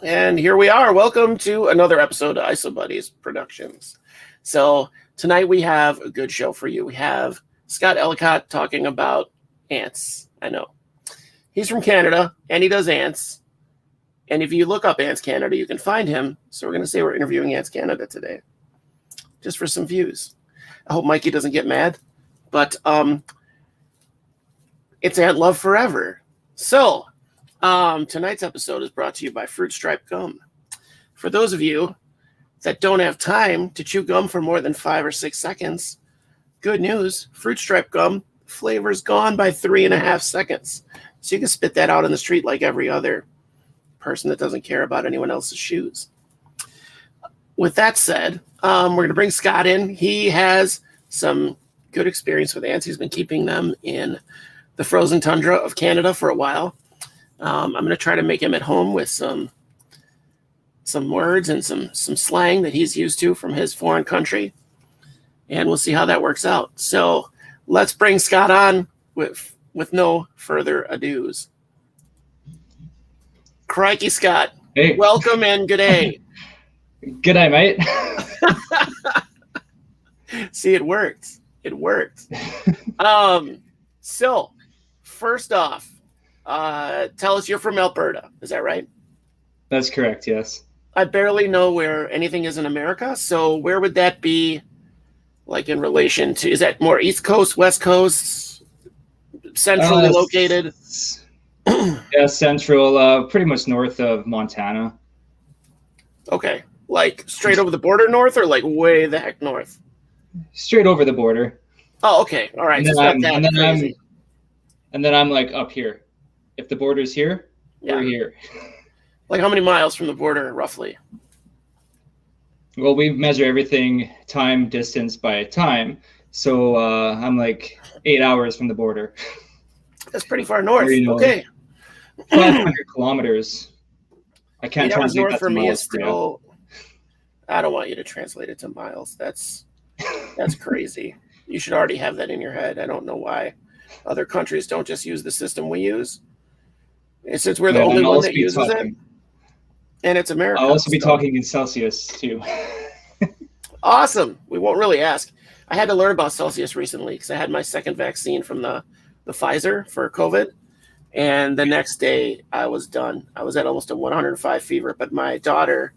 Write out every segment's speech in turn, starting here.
And here we are. Welcome to another episode of ISO Buddies Productions. So tonight we have a good show for you. We have Scot Ellacot talking about ants. I know. He's from Canada, and he does ants. And if you look up Ants Canada, you can find him. So we're going to say we're interviewing Ants Canada today, just for some views. I hope Mikey doesn't get mad. But it's Ant Love Forever. So tonight's episode is brought to you by Fruit Stripe Gum. For those of you that don't have time to chew gum for more than 5 or 6 seconds, good news, Fruit Stripe Gum flavor's gone by 3.5 seconds. So you can spit that out in the street like every other person that doesn't care about anyone else's shoes. With that said, we're going to bring Scott in. He has some good experience with ants. He's been keeping them in the frozen tundra of Canada for a while. I'm going to try to make him at home with some words and some slang that he's used to from his foreign country. And we'll see how that works out. So let's bring Scott on with no further ados. Crikey, Scott. Hey. Welcome and good day. Good day, mate. See, it worked. It worked. So, first off, tell us you're from Alberta. Is that right? That's correct, yes. I barely know where anything is in America. So where would that be, like, in relation to? Is that more East Coast, West Coast, centrally located? Yeah, central, pretty much north of Montana. Okay. Like straight over the border north or like way the heck north? Straight over the border. Oh, okay. All right. And then I'm like up here. If the border's here, we're here. Like how many miles from the border, roughly? Well, we measure everything time, distance by time. So I'm like 8 hours from the border. That's pretty far north. Okay. 500 kilometers. I can't 8 hours translate north that for to me miles is still. I don't want you to translate it to miles. That's crazy. You should already have that in your head. I don't know why other countries don't just use the system we use. And since we're the only one that uses it, and it's America. I'll also be talking in Celsius too. Awesome. We won't really ask. I had to learn about Celsius recently because I had my second vaccine from the Pfizer for COVID. And the next day I was done. I was at almost a 105 fever, but my daughter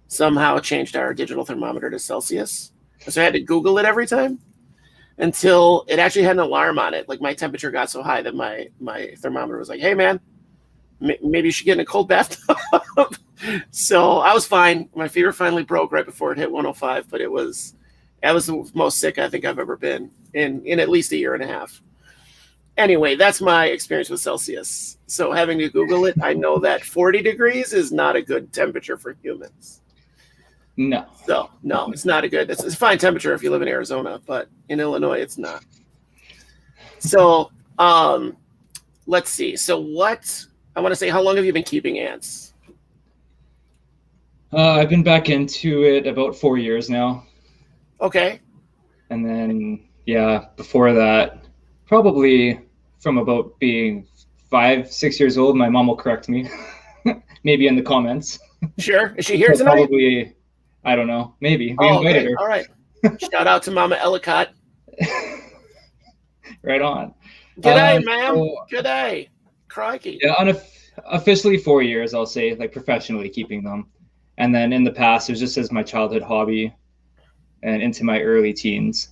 somehow changed our digital thermometer to Celsius. So I had to Google it every time until it actually had an alarm on it. Like my temperature got so high that my thermometer was like, hey man, maybe you should get in a cold bathtub. So I was fine. My fever finally broke right before it hit 105, but that was the most sick I think I've ever been in at least a year and a half. Anyway, that's my experience with Celsius. So having to Google it, I know that 40 degrees is not a good temperature for humans. No. So, no, it's not a good. It's a fine temperature if you live in Arizona, but in Illinois, it's not. So, let's see. So I want to say, how long have you been keeping ants? I've been back into it about 4 years now. Okay. And then, before that, probably from about being 5-6 years old, my mom will correct me, maybe in the comments. Sure. Is she here tonight? Probably, I don't know. Maybe. We invited her. All right. Shout out to Mama Ellacott. Right on. G'day, ma'am. G'day. Crikey. Yeah, officially 4 years, I'll say, like professionally keeping them. And then in the past, it was just as my childhood hobby and into my early teens.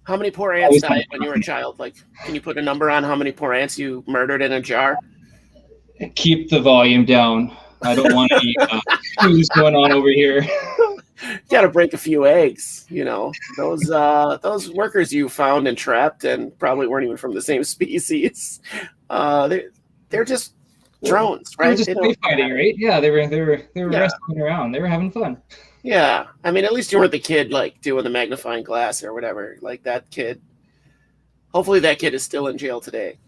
How many poor ants died when you were a child? Like, can you put a number on how many poor ants you murdered in a jar? Keep the volume down. I don't want any news going on over here. Got to break a few eggs, you know. Those workers you found and trapped and probably weren't even from the same species. They're just drones, right? They were just play fighting, right? Yeah, they were wrestling around. They were having fun. Yeah, I mean, at least you weren't the kid like doing the magnifying glass or whatever. Like that kid. Hopefully, that kid is still in jail today.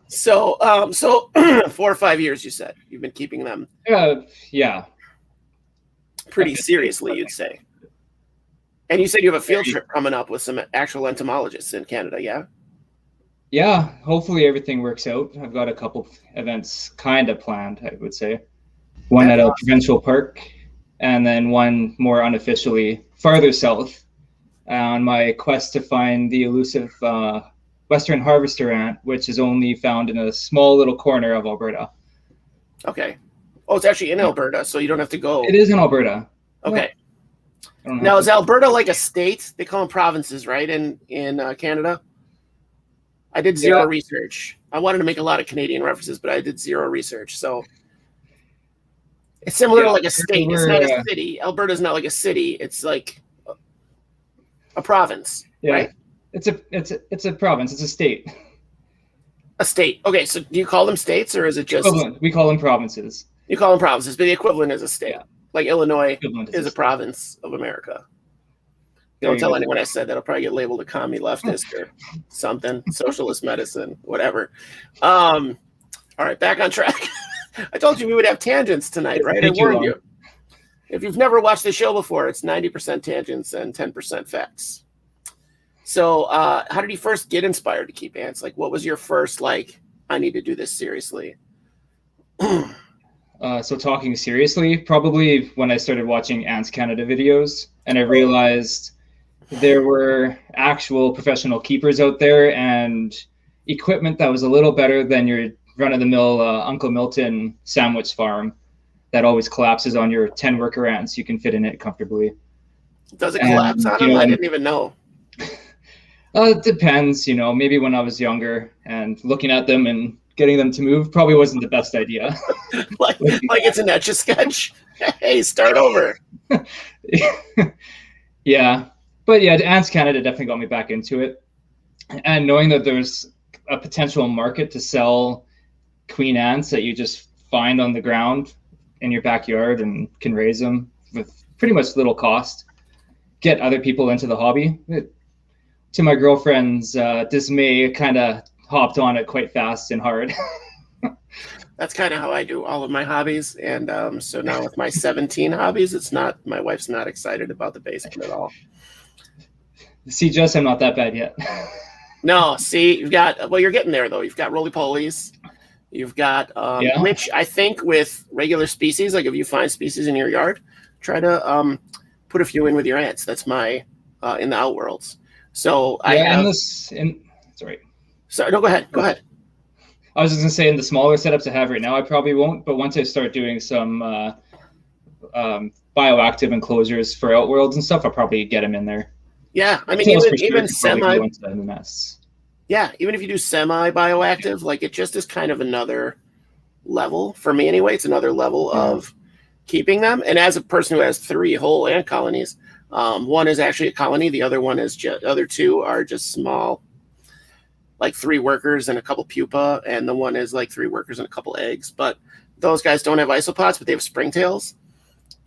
So 4 or 5 years, you said you've been keeping them. Yeah. Pretty seriously, you'd say. And you said you have a field trip coming up with some actual entomologists in Canada, yeah? Yeah, hopefully everything works out. I've got a couple events kind of planned, I would say. One That's at a awesome. provincial park, and then one more unofficially farther south on my quest to find the elusive Western harvester ant, which is only found in a small little corner of Alberta. Okay. Oh, it's actually in Alberta, so you don't have to go. It is in Alberta. Okay. Yep. Now, is Alberta like a state? They call them provinces, right? In Canada. I did zero research. I wanted to make a lot of Canadian references, but I did zero research. So it's similar to like a state. It's not a city. Alberta's not like a city. It's like a province. Yeah, right? It's a province. It's a state. A state. Okay, so do you call them states or is it just equivalent? We call them provinces. You call them provinces, but the equivalent is a state. Yeah. Like Illinois is a province of America. Don't tell anyone I said that. I'll probably get labeled a commie leftist or something, socialist medicine, whatever. All right, back on track. I told you we would have tangents tonight, right? I warned you. If you've never watched the show before, it's 90% tangents and 10% facts. So how did you first get inspired to keep ants? Like, what was your first, like, I need to do this seriously? So talking seriously, probably when I started watching Ants Canada videos and I realized there were actual professional keepers out there and equipment that was a little better than your run-of-the-mill Uncle Milton sandwich farm that always collapses on your 10 worker ants. You can fit in it comfortably. Does it collapse on them? I didn't even know. It depends, maybe when I was younger and looking at them and getting them to move probably wasn't the best idea. like it's an Etch-a-Sketch. Hey, start over. Yeah. But yeah, Ants Canada definitely got me back into it. And knowing that there's a potential market to sell queen ants that you just find on the ground in your backyard and can raise them with pretty much little cost, get other people into the hobby. To my girlfriend's dismay, kind of hopped on it quite fast and hard. That's kind of how I do all of my hobbies. And so now with my 17 hobbies, my wife's not excited about the basement at all. See, Jess, I'm not that bad yet. No, see, you're getting there though. You've got roly-polies. You've got, which I think with regular species, like if you find species in your yard, try to put a few in with your ants. That's my, in the outworlds. So I have sorry. Sorry, no, go ahead. Go ahead. I was just gonna say in the smaller setups I have right now, I probably won't. But once I start doing some bioactive enclosures for outworlds and stuff, I'll probably get them in there. Yeah, I mean, even semi. Yeah, even if you do semi-bioactive, like it just is kind of another level for me anyway. It's another level of keeping them. And as a person who has 3 whole ant colonies, one is actually a colony. The other one is other 2 are just small, like 3 workers and a couple pupa, and the one is like 3 workers and a couple eggs. But those guys don't have isopods, but they have springtails.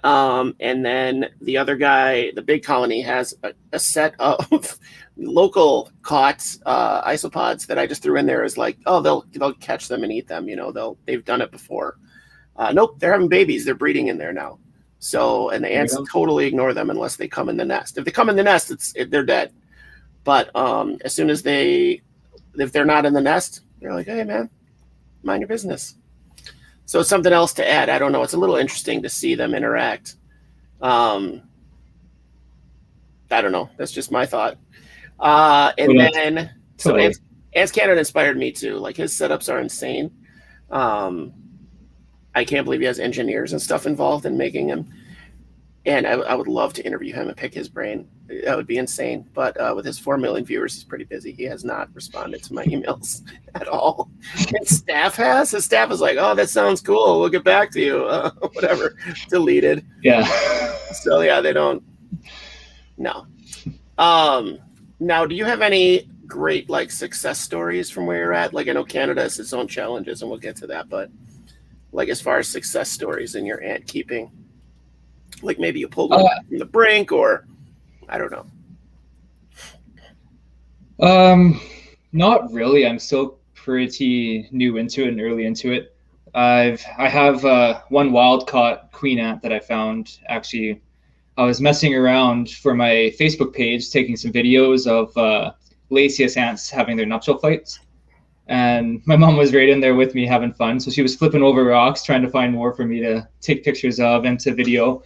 And then the other guy, the big colony, has a set of local caught isopods that I just threw in there as like, oh, they'll catch them and eat them. They've done it before. Nope, they're having babies. They're breeding in there now. So, and the ants totally ignore them unless they come in the nest. If they come in the nest, they're dead. But as soon as if they're not in the nest, they're like, hey man, mind your business. So it's something else to add. I don't know. It's a little interesting to see them interact. I don't know. That's just my thought. So Ants Canada inspired me too. Like his setups are insane. I can't believe he has engineers and stuff involved in making him. And I would love to interview him and pick his brain. That would be insane. But with his 4 million viewers, he's pretty busy. He has not responded to my emails at all. And his staff is like, oh, that sounds cool. We'll get back to you. Whatever. Deleted. Yeah. So, yeah, they don't. No. Now, do you have any great, like, success stories from where you're at? Like, I know Canada has its own challenges, and we'll get to that. But, like, as far as success stories in your ant keeping, like maybe you pulled one from the brink, or I don't know. Not really. I'm still pretty new into it and early into it. I have one wild caught queen ant that I found. Actually, I was messing around for my Facebook page, taking some videos of Lasius ants having their nuptial flights. And my mom was right in there with me having fun. So she was flipping over rocks, trying to find more for me to take pictures of and to video.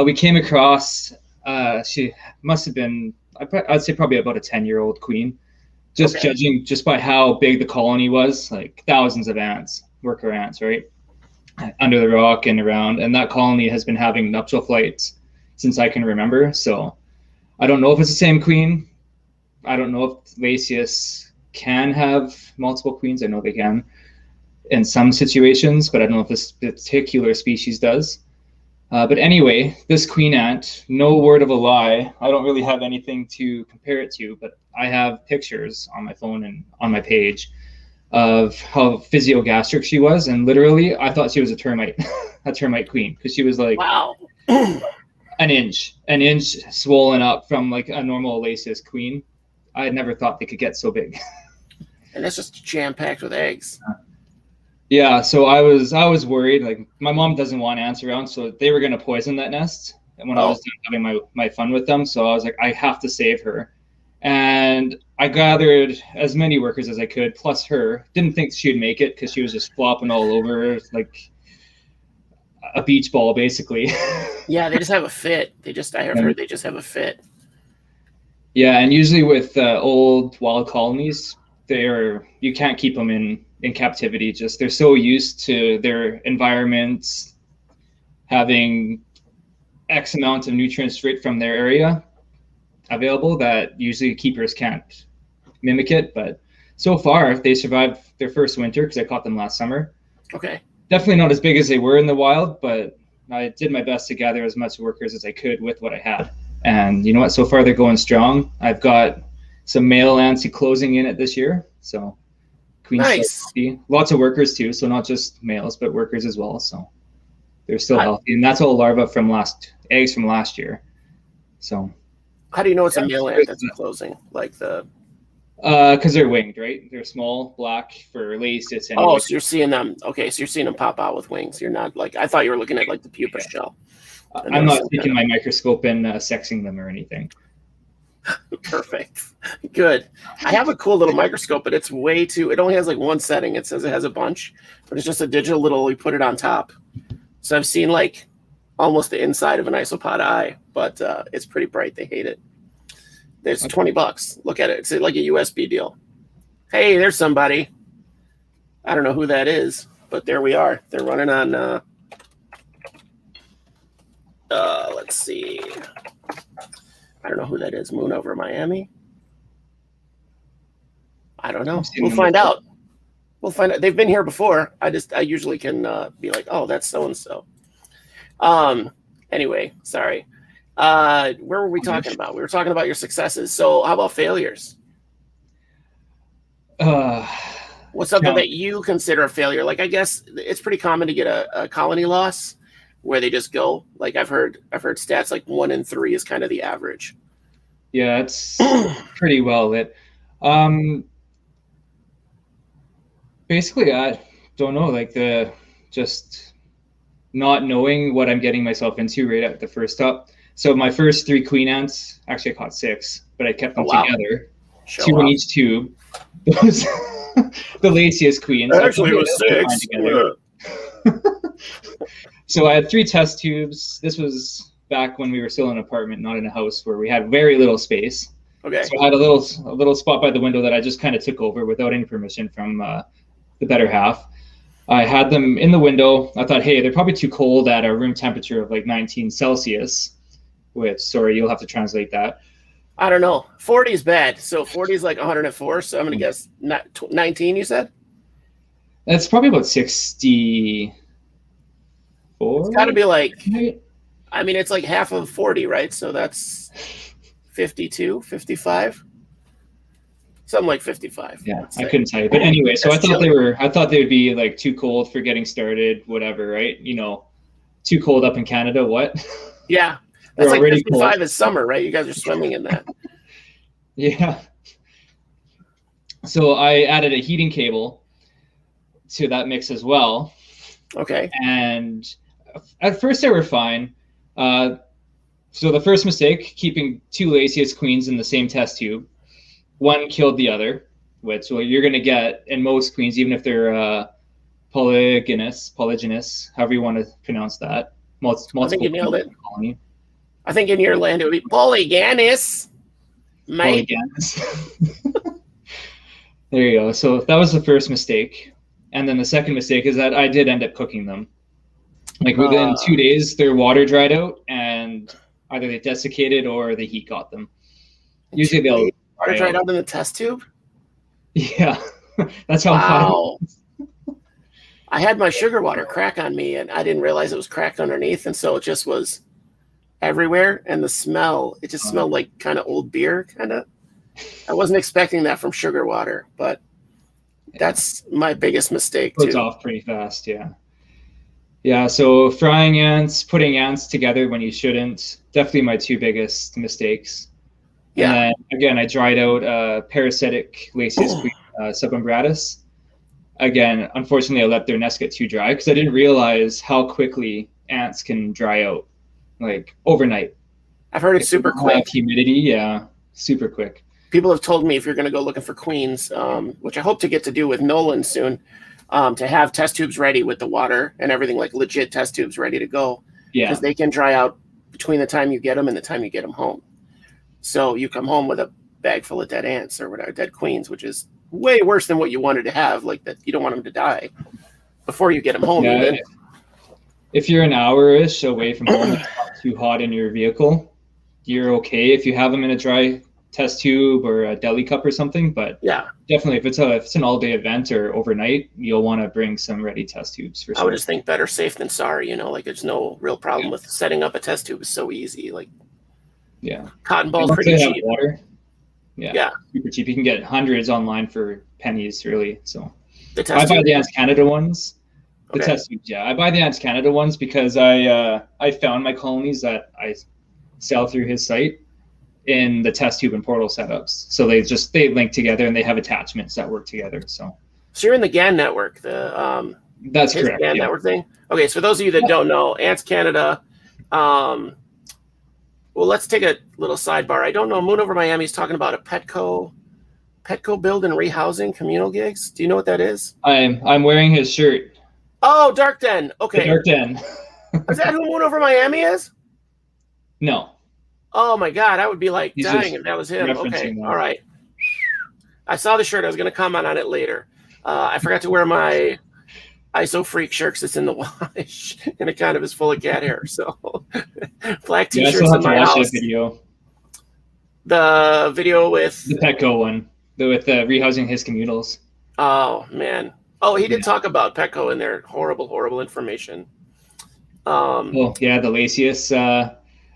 We came across, she must have been, I'd say probably about a 10-year-old queen, just judging just by how big the colony was, like thousands of ants, worker ants, right? Under the rock and around. And that colony has been having nuptial flights since I can remember. So I don't know if it's the same queen. I don't know if Lasius can have multiple queens. I know they can in some situations, but I don't know if this particular species does. But anyway, this queen ant, no word of a lie, I don't really have anything to compare it to, but I have pictures on my phone and on my page of how physiogastric she was. And literally, I thought she was a termite, a termite queen, because she was like, wow, an inch swollen up from like a normal Lasius queen. I had never thought they could get so big. And that's just jam-packed with eggs. Yeah, so I was worried. Like, my mom doesn't want ants around, so they were gonna poison that nest. And when I was having my fun with them, so I was like, I have to save her. And I gathered as many workers as I could, plus her. Didn't think she'd make it because she was just flopping all over like a beach ball, basically. Yeah, they just have a fit. I have heard they just have a fit. Yeah, and usually with old wild colonies, you can't keep them in captivity. Just they're so used to their environments having X amount of nutrients straight from their area available that usually keepers can't mimic it. But so far, they survived their first winter because I caught them last summer. Okay. Definitely not as big as they were in the wild, but I did my best to gather as much workers as I could with what I had. And you know what? So far, they're going strong. I've got some male ants closing in it this year. So queen nice. Lots of workers too. So not just males, but workers as well. So they're still healthy. And that's all larvae from eggs from last year. So how do you know it's a male ant that's closing? Like because they're winged, right? They're small, black for Lasius. Anyway. Oh, so you're seeing them. Okay, so you're seeing them pop out with wings. You're not like, I thought you were looking at like the pupa shell. I'm not taking my microscope and sexing them or anything. Perfect. Good. I have a cool little microscope, but it's way too, it only has like one setting. It says it has a bunch, but it's just a digital little, you put it on top. So I've seen like almost the inside of an isopod eye, but it's pretty bright. They hate it. It's $20. Look at it. It's like a USB deal. Hey, there's somebody. I don't know who that is, but there we are. They're running on, let's see. I don't know who that is. Moon over Miami. I don't know. We'll find out. We'll find out. They've been here before. I usually can be like, oh, that's so-and-so. Anyway, sorry. Where were we talking about? We were talking about your successes. So how about failures? What's something that you consider a failure? Like, I guess it's pretty common to get a colony loss where they just go. Like I've heard stats like 1 in 3 is kind of the average. Yeah, it's pretty well lit. Basically, I don't know, like just not knowing what I'm getting myself into right at the first up. So my first 3 queen ants, actually I caught 6, but I kept them together, 2 in each tube. Those the Lasius queens. Actually, it was 6. So I had 3 test tubes. This was back when we were still in an apartment, not in a house, where we had very little space. Okay. So I had a little spot by the window that I just kind of took over without any permission from the better half. I had them in the window. I thought, hey, they're probably too cold at a room temperature of like 19 Celsius, which, sorry, you'll have to translate that. I don't know. 40 is bad. So 40 is like 104. So I'm going to guess 19, you said? That's probably about 64. It's got to be like, I mean, it's like half of 40, right? So that's 52, 55. Something like 55. Yeah, I couldn't tell you. But anyway, so I thought they would be like too cold for getting started, whatever, right? You know, too cold up in Canada, what? Yeah. That's like 55 cold. Is summer, right? You guys are swimming in that. Yeah. So I added a heating cable to that mix as well. Okay. And at first they were fine. So the first mistake, keeping 2 Lasius queens in the same test tube. One killed the other, which you're going to get in most queens, even if they're polygynous, however you want to pronounce that. Multiple I think you nailed it. Colony. I think in your land it would be polygynous, mate. Polygynous. There you go. So that was the first mistake. And then the second mistake is that I did end up cooking them. Like within 2 days, their water dried out, and either they desiccated or the heat got them. Usually they'll water dried out in the test tube. Yeah, that's how. Wow. I had my sugar water crack on me, and I didn't realize it was cracked underneath, and so it just was everywhere. And the smell, it just smelled like kind of old beer, kind of. I wasn't expecting that from sugar water, but that's my biggest mistake too. It's off pretty fast, yeah. Yeah, so frying ants, putting ants together when you shouldn't, definitely my two biggest mistakes. Yeah. And then, again, I dried out parasitic Lasius subumbratus. Again, unfortunately, I let their nest get too dry because I didn't realize how quickly ants can dry out, like overnight. I've heard it's super quick. Humidity, yeah, super quick. People have told me if you're going to go looking for queens, which I hope to get to do with Nolan soon, to have test tubes ready with the water and everything, like legit test tubes ready to go. Yeah. Because they can dry out between the time you get them and the time you get them home. So you come home with a bag full of dead ants or whatever, dead queens, which is way worse than what you wanted to have. Like that, you don't want them to die before you get them home. Yeah, if you're an hour-ish away from home, it's not too hot in your vehicle, you're okay if you have them in a dry test tube or a deli cup or something. But yeah, definitely if it's an all-day event or overnight, you'll want to bring some ready test tubes for sure. I would just think better safe than sorry. Like there's no real problem with setting up a test tube. Is so easy. Like cotton ball's pretty cheap. Water. Yeah, super cheap. You can get hundreds online for pennies, really. So I buy the Ants Canada ones. The test tubes, I buy the Ants Canada ones because I found my colonies that I sell through his site in the test tube and portal setups. So they link together and they have attachments that work together. So you're in the GAN network, that's correct. GAN network thing. Okay, so for those of you that don't know, Ants Canada. Well, let's take a little sidebar. I don't know. Moon Over Miami is talking about a Petco build and rehousing communal gigs. Do you know what that is? I'm wearing his shirt. Oh, Dark Den. Okay. The Dark Den. Is that who Moon Over Miami is? No. Oh my God, I would be like dying if that was him. Okay, all right. I saw the shirt. I was going to comment on it later. I forgot to wear my ISO Freak shirt because it's in the wash, and it kind of is full of cat hair. So black t-shirts in my house. The video with the Petco one, with rehousing his communals. Oh man. Oh, he did talk about Petco and their horrible information. Well, yeah, the Lasius.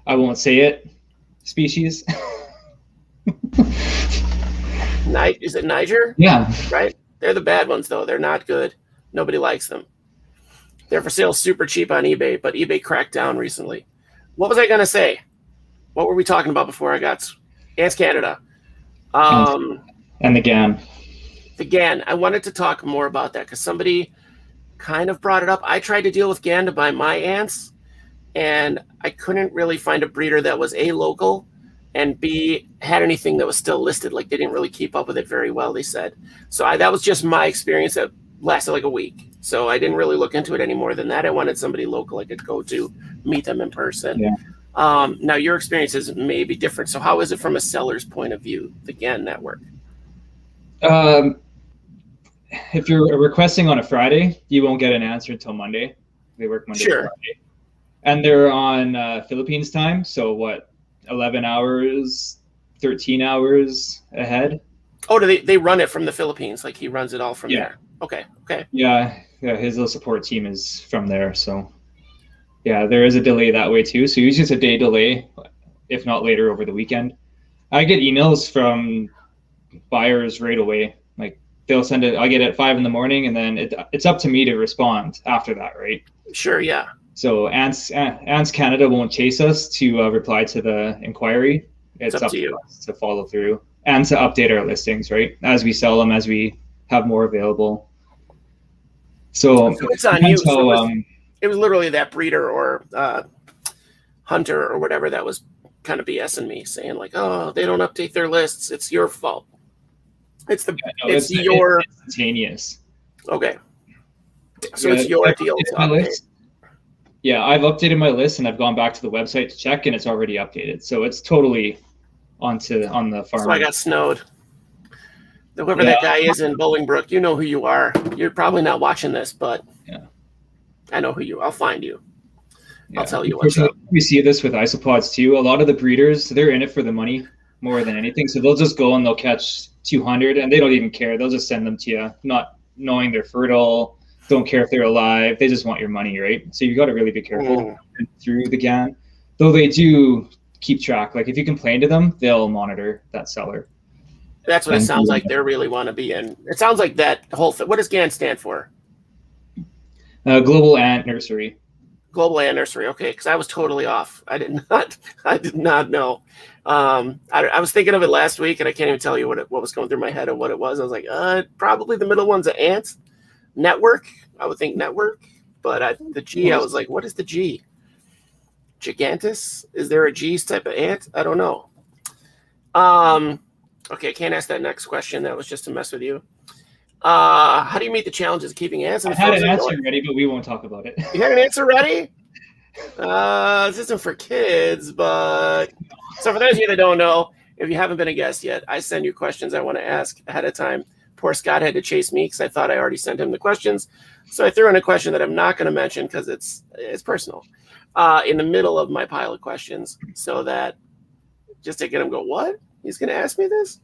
I won't say it. Species. Is it Niger? Yeah. Right? They're the bad ones, though. They're not good. Nobody likes them. They're for sale super cheap on eBay, but eBay cracked down recently. What was I going to say? What were we talking about before I got Ants Canada? And the GAN. The GAN. I wanted to talk more about that because somebody kind of brought it up. I tried to deal with GAN to buy my ants, and I couldn't really find a breeder that was A, local, and B, had anything that was still listed. Like they didn't really keep up with it very well, they said. So that was just my experience that lasted like a week. So I didn't really look into it any more than that. I wanted somebody local I could go to, meet them in person. Yeah. Now your experience is maybe different. So how is it from a seller's point of view, the GAN network? If you're requesting on a Friday, you won't get an answer until Monday. They work Monday to Friday. And they're on Philippines time, so 11 hours, 13 hours ahead? Oh, do they run it from the Philippines? Like he runs it all from there? Okay. Yeah, his little support team is from there, so yeah, there is a delay that way too. So usually it's a day delay, if not later over the weekend. I get emails from buyers right away. Like they'll send it, I get it at 5 a.m, and then it's up to me to respond after that, right? Sure, yeah. So Ants Canada won't chase us to reply to the inquiry. It's up to us to follow through and to update our listings, right? As we sell them, as we have more available. So it's on you. It was literally that breeder or hunter or whatever that was kind of BSing me, saying like, oh, they don't update their lists. It's your fault. It's the No, it's your instantaneous. okay. So it's your deal to update. Yeah, I've updated my list and I've gone back to the website to check, and it's already updated. So it's totally on the farm. So I got snowed. Whoever that guy is in Bolingbrook, you know who you are. You're probably not watching this, but I know who you are. I'll find you. I'll tell you what's up. We see this with isopods too. A lot of the breeders, they're in it for the money more than anything. So they'll just go and they'll catch 200 and they don't even care. They'll just send them to you, not knowing they're fertile, don't care if they're alive. They just want your money, right? So you got to really be careful through the GAN. Though they do keep track. Like if you complain to them, they'll monitor that seller. That's what it sounds like. They really want to be in. It sounds like that whole thing. What does GAN stand for? Global Ant Nursery. Global Ant Nursery. Okay, because I was totally off. I did not know. I was thinking of it last week, and I can't even tell you what was going through my head and what it was. I was like, probably the middle one's an ant network. I would think network, but the G, I was like, what is the G? Gigantus? Is there a G type of ant? I don't know. Okay, can't ask that next question. That was just to mess with you. How do you meet the challenges of keeping ants? I had an answer ready, but we won't talk about it. You had an answer ready? This isn't for kids, but so for those of you that don't know, if you haven't been a guest yet, I send you questions I want to ask ahead of time. Poor Scott had to chase me because I thought I already sent him the questions. So I threw in a question that I'm not going to mention because it's personal in the middle of my pile of questions, so that just to get him go, what? He's going to ask me this?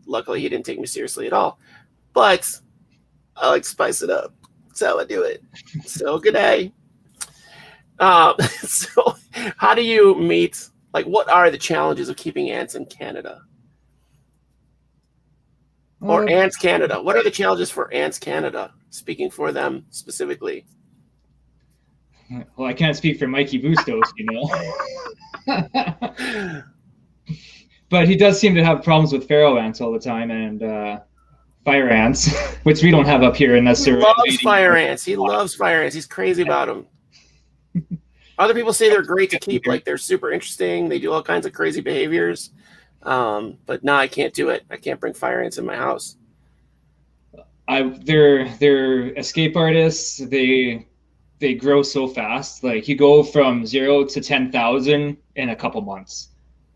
Luckily, he didn't take me seriously at all. But I like to spice it up. That's how I do it. So good day. So how do you meet, like, what are the challenges of keeping ants in Canada? Or Ants Canada? What are the challenges for Ants Canada? Speaking for them specifically. Well, I can't speak for Mikey Bustos, you know. But he does seem to have problems with pharaoh ants all the time and fire ants, which we don't have up here unless they're. He loves fire ants. He loves fire ants. He's crazy about them. Other people say they're great to keep, like they're super interesting. They do all kinds of crazy behaviors. But no, I can't do it. I can't bring fire ants in my house. They're escape artists. They grow so fast. Like you go from 0 to 10,000 in a couple months.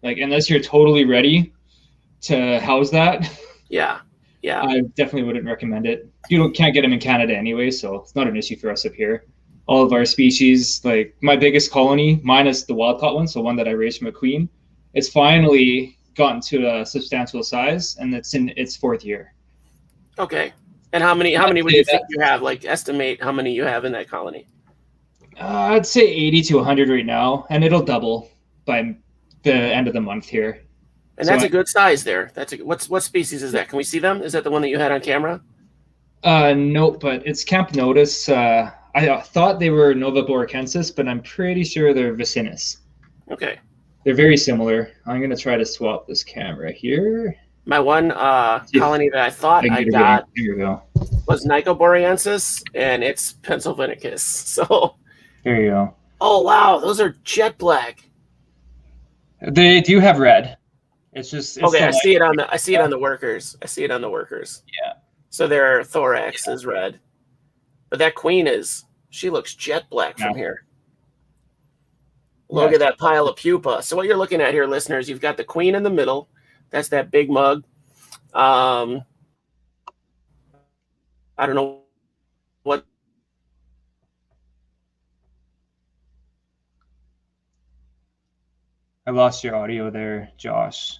Like unless you're totally ready to house that. Yeah. I definitely wouldn't recommend it. Can't get them in Canada anyway, so it's not an issue for us up here. All of our species, like my biggest colony, minus the wild caught one, so one that I raised from a queen, it's finally gotten to a substantial size, and it's in its 4th year. Okay. And how many would you think you have? Like estimate how many you have in that colony? I'd say 80 to 100 right now, and it'll double by the end of the month here. And that's a good size there. What species is that? Can we see them? Is that the one that you had on camera? Nope, but it's Camp Notice. I thought they were Nova boricensis, but I'm pretty sure they're Vicinus. Okay. They're very similar. I'm going to try to swap this camera here. My one colony that I thought I got was Nicoboreensis, and it's Pennsylvanicus. So there you go. Oh, wow. Those are jet black. They do have red. It's okay. I see it on the workers. Yeah. So their thorax is red, but that queen she looks jet black from here. Look at that pile of pupa. So what you're looking at here, listeners, you've got the queen in the middle. That's that big mug. I don't know what. I lost your audio there, Josh.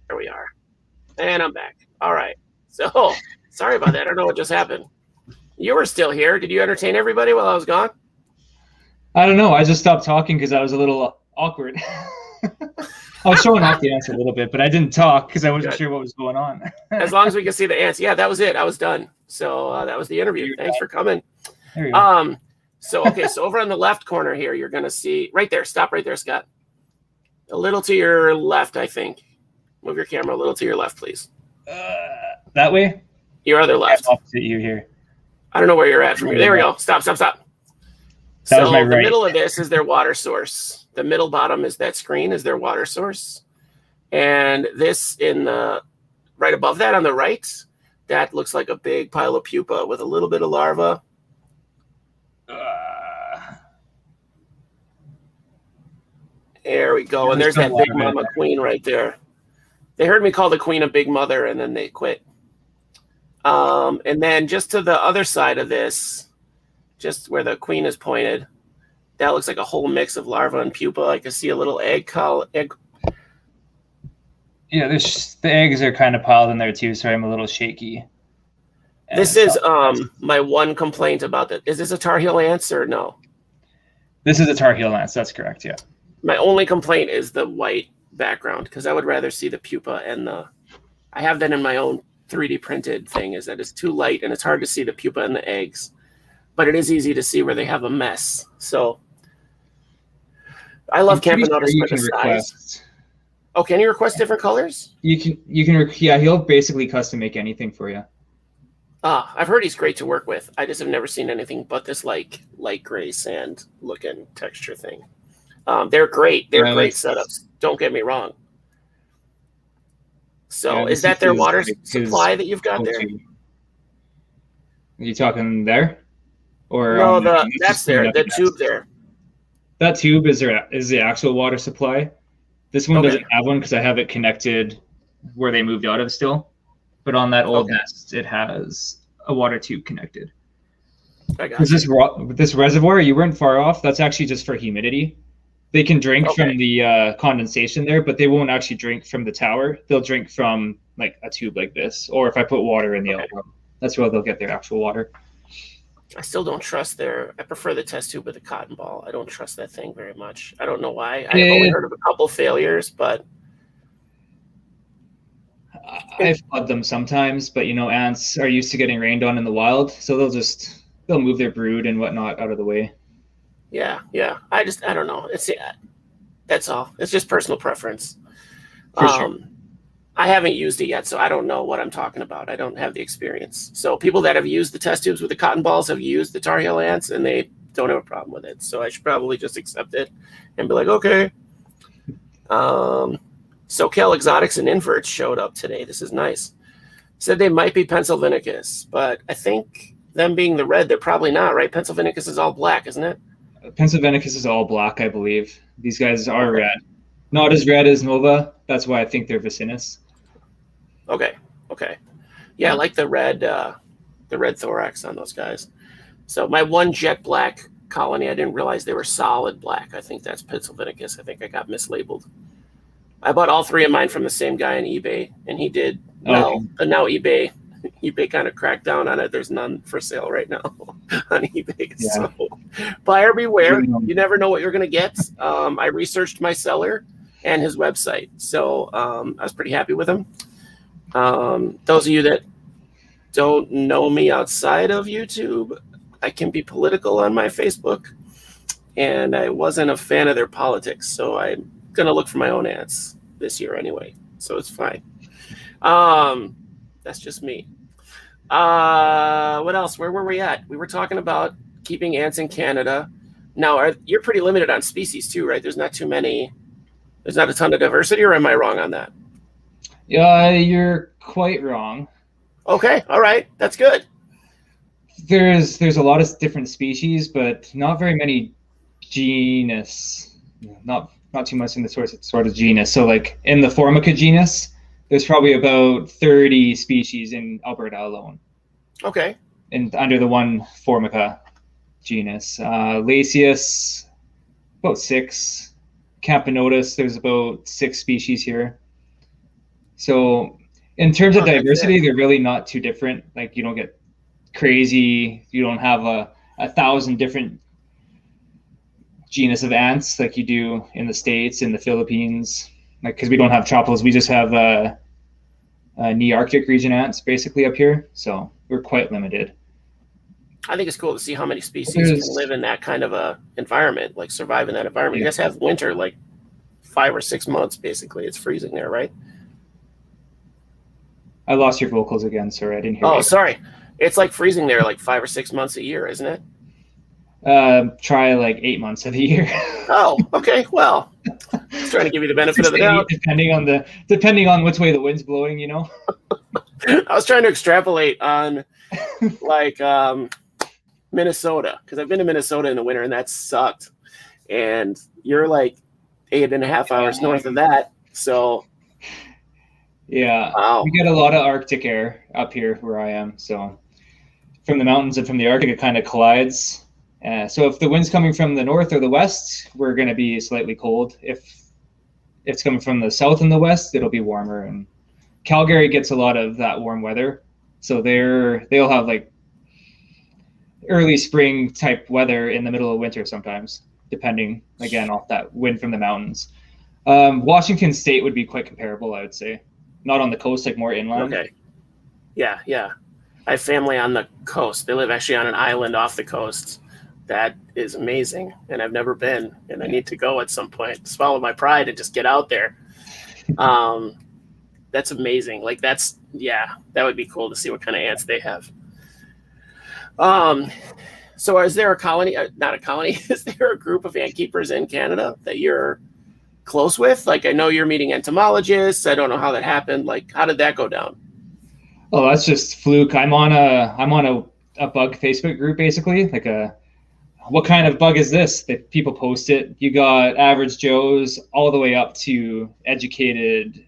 There we are. And I'm back. All right. So sorry about that. I don't know what just happened. You were still here. Did you entertain everybody while I was gone? I don't know. I just stopped talking because I was a little awkward. I was showing off the ants a little bit, but I didn't talk because I wasn't sure what was going on. As long as we can see the ants. Yeah, that was it. I was done. So that was the interview. Thanks for coming. There you go. So over on the left corner here, you're going to see right there. Stop right there, Scott. A little to your left, I think. Move your camera a little to your left, please. That way? Your other left. I'm opposite you here. I don't know where you're at from here. There we go. Stop. That So was my right. The middle of this is their water source. The middle bottom is that screen is their water source. And this right above that on the right, that looks like a big pile of pupa with a little bit of larva. There we go. And there's that big mama queen right there. They heard me call the queen a big mother, and then they quit. And then just to the other side of this, just where the queen is pointed, that looks like a whole mix of larva and pupa. I can see a little egg. Yeah, the eggs are kind of piled in there too, so I'm a little shaky. This is my one complaint about that. Is this a Tar Heel ants or no? This is a Tar Heel ants. That's correct. Yeah. My only complaint is the white background, because I would rather see the pupa and I have that in my own 3D printed thing, is that it's too light and it's hard to see the pupa and the eggs, but it is easy to see where they have a mess. So I love Camponotus for the size. Oh, can you request different colors? You can. Yeah, he'll basically custom make anything for you. I've heard he's great to work with. I just have never seen anything but this like light gray sand looking texture thing. They're great. They're great setups. Don't get me wrong. So is that their water supply that you've got there? Are you talking there? Or no, that's there. The tube there. That tube is the actual water supply. This one doesn't have one because I have it connected where they moved out of still. But on that old nest, it has a water tube connected. I got this reservoir, you weren't far off. That's actually just for humidity. They can drink from the condensation there, but they won't actually drink from the tower. They'll drink from like a tube like this, or if I put water in the outlet, that's where they'll get their actual water. I still don't trust I prefer the test tube with a cotton ball. I don't trust that thing very much. I don't know why. I've only heard of a couple failures, but I flood them sometimes, but ants are used to getting rained on in the wild, so they'll move their brood and whatnot out of the way. Yeah. I don't know. That's all. It's just personal preference. For sure. I haven't used it yet, so I don't know what I'm talking about. I don't have the experience. So people that have used the test tubes with the cotton balls have used the Tar Heel ants, and they don't have a problem with it. So I should probably just accept it and be like, okay. SoCal Exotics and Inverts showed up today. This is nice. Said they might be Pennsylvanicus, but I think them being the red, they're probably not, right? Pennsylvanicus is all black, isn't it? Pennsylvanicus is all black, I believe. These guys are red. Not as red as Nova. That's why I think they're Vicinus. Okay. Yeah, I like the red thorax on those guys. So my one jet black colony, I didn't realize they were solid black. I think that's Pennsylvanicus. I think I got mislabeled. I bought all three of mine from the same guy on eBay, and he did well. But now eBay kind of cracked down on it. There's none for sale right now on eBay. Yeah. So buyer beware. You never know what you're going to get. I researched my seller and his website, so I was pretty happy with him. Those of you that don't know me outside of YouTube, I can be political on my Facebook, and I wasn't a fan of their politics, so I'm gonna look for my own ants this year anyway, so it's fine. That's just me. What else? Where were we at? We were talking about keeping ants in Canada. Now, you're pretty limited on species too, right? There's not too many. There's not a ton of diversity, or am I wrong on that? Yeah, you're quite wrong. Okay, all right, that's good. There's a lot of different species, but not very many genus. Not too much in the sort of genus. So like in the Formica genus, there's probably about 30 species in Alberta alone. Okay. And under the one Formica genus. Lasius, about 6. Camponotus, there's about 6 species here. So in terms of diversity, they're really not too different. Like you don't get crazy. You don't have a 1,000 different genus of ants like you do in the States, in the Philippines. Like, because we don't have tropicals, we just have Nearctic region ants basically up here. So we're quite limited. I think it's cool to see how many species can live in that kind of a environment, like survive in that environment. You guys have winter like 5 or 6 months, basically. It's freezing there, right? I lost your vocals again, sir. I didn't hear. Oh, sorry. It's like freezing there like 5 or 6 months a year, isn't it? Try like 8 months of the year. Oh, okay. Well, just trying to give you the benefit of the doubt. Depending on which way the wind's blowing, you know. I was trying to extrapolate on like Minnesota, because I've been to Minnesota in the winter and that sucked. And you're like 8.5 hours north of that, so yeah, wow. We get a lot of Arctic air up here where I am. So from the mountains and from the Arctic, it kind of collides. So if the wind's coming from the north or the west, we're going to be slightly cold. If it's coming from the south and the west, it'll be warmer. And Calgary gets a lot of that warm weather, so they'll have like early spring type weather in the middle of winter sometimes, depending again off that wind from the mountains. Washington State would be quite comparable, I would say. Not on the coast, like more inland. Okay. Yeah. I have family on the coast. They live actually on an island off the coast. That is amazing, and I've never been, and I need to go at some point. Swallow my pride and just get out there. That's amazing. Like that would be cool to see what kind of ants they have. So is there a colony, not a colony, is there a group of ant keepers in Canada that you're close with? Like, I know you're meeting entomologists. I don't know how that happened. Like, how did that go down? Oh, that's just fluke. I'm on a bug Facebook group, basically, like what kind of bug is this that people post it. You got average Joes all the way up to educated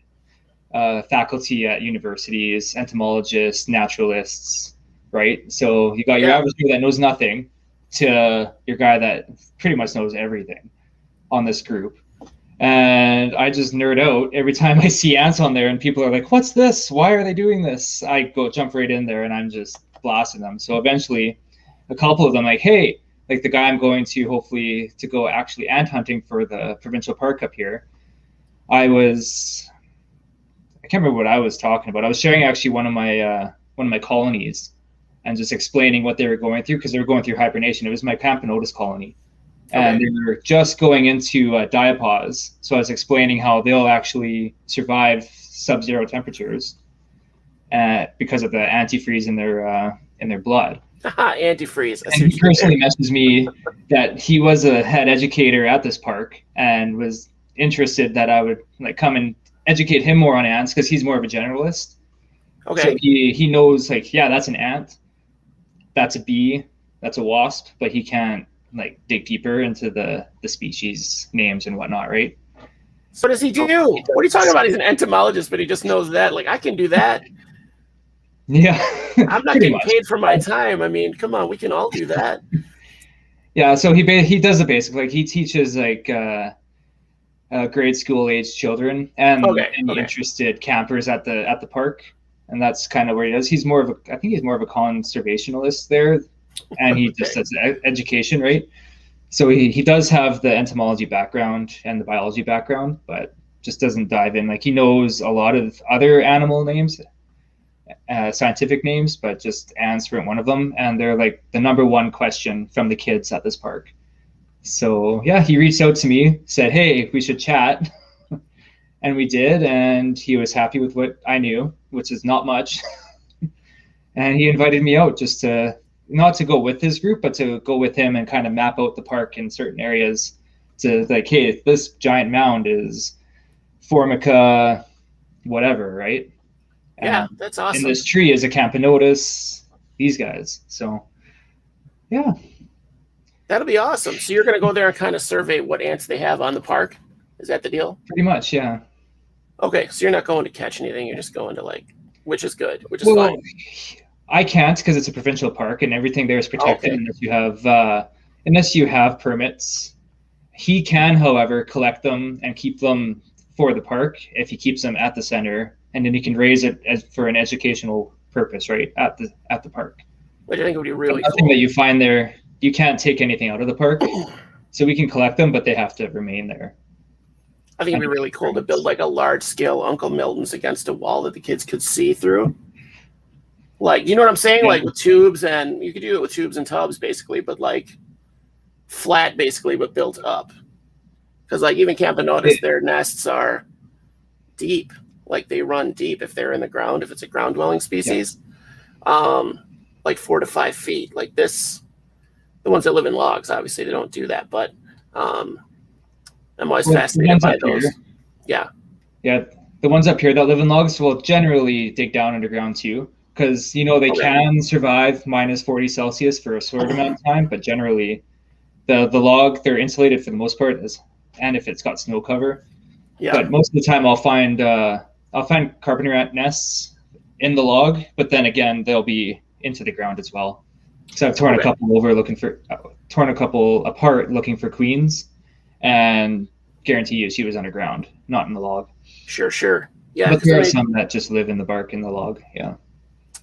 faculty at universities, entomologists, naturalists, right? So you got your average Joe that knows nothing to your guy that pretty much knows everything on this group. And I just nerd out every time I see ants on there and people are like, what's this? Why are they doing this? I go jump right in there and I'm just blasting them. So eventually a couple of them like, hey, like the guy I'm going to hopefully to go actually ant hunting for the provincial park up here. I can't remember what I was talking about. I was sharing actually one of my colonies and just explaining what they were going through, because they were going through hibernation. It was my Camponotus colony. And they were just going into diapause. So I was explaining how they'll actually survive sub-zero temperatures because of the antifreeze in their blood. Antifreeze. And he personally messaged me that he was a head educator at this park and was interested that I would like come and educate him more on ants, because he's more of a generalist. Okay. So he knows like, yeah, that's an ant, that's a bee, that's a wasp, but he can't like dig deeper into the species names and whatnot, right? So what does he do? What are you talking about? He's an entomologist, but he just knows that. Like, I can do that. Yeah. I'm not getting paid for my time. I mean, come on, we can all do that. Yeah, so he does the basics. Like he teaches like grade school age children and interested campers at the park, and that's kind of where he is. He's more of I think he's more of a conservationalist there, and he just does education, right? So he does have the entomology background and the biology background, but just doesn't dive in. Like he knows a lot of other animal names, scientific names, but just ants weren't one of them. And they're like the number one question from the kids at this park. So yeah, he reached out to me, said, hey, we should chat. And we did, and he was happy with what I knew, which is not much. And he invited me out just to, not to go with his group, but to go with him and kind of map out the park in certain areas to like, hey, this giant mound is Formica, whatever, right? Yeah, that's awesome. And this tree is a Camponotus, these guys. So, yeah. That'll be awesome. So you're going to go there and kind of survey what ants they have on the park? Is that the deal? Pretty much, yeah. Okay, so you're not going to catch anything. You're just going to like, which is good, which is fine. I can't, because it's a provincial park and everything there is protected unless you have permits. He can, however, collect them and keep them for the park if he keeps them at the center, and then he can raise it for an educational purpose, right, at the park. Which I think would be really nothing cool. That you find there, you can't take anything out of the park. So we can collect them, but they have to remain there. I think it'd be really cool to build like a large scale Uncle Milton's against a wall that the kids could see through. Like, you know what I'm saying? Yeah. Like with tubes, and you could do it with tubes and tubs basically, but like flat basically, but built up. Because like even Camponotus, their nests are deep. Like they run deep if they're in the ground, if it's a ground dwelling species. Like 4 to 5 feet. Like this, the ones that live in logs, obviously they don't do that, but I'm always fascinated by those. Yeah. The ones up here that live in logs will generally dig down underground too, because they can survive minus 40 Celsius for a short amount of time, but generally the log, they're insulated for the most part, and if it's got snow cover. Yeah. But most of the time I'll find carpenter ant nests in the log, but then again they'll be into the ground as well. So I've torn a couple apart looking for queens, and guarantee you she was underground, not in the log. Sure. Yeah. But there are some that just live in the bark in the log. Yeah.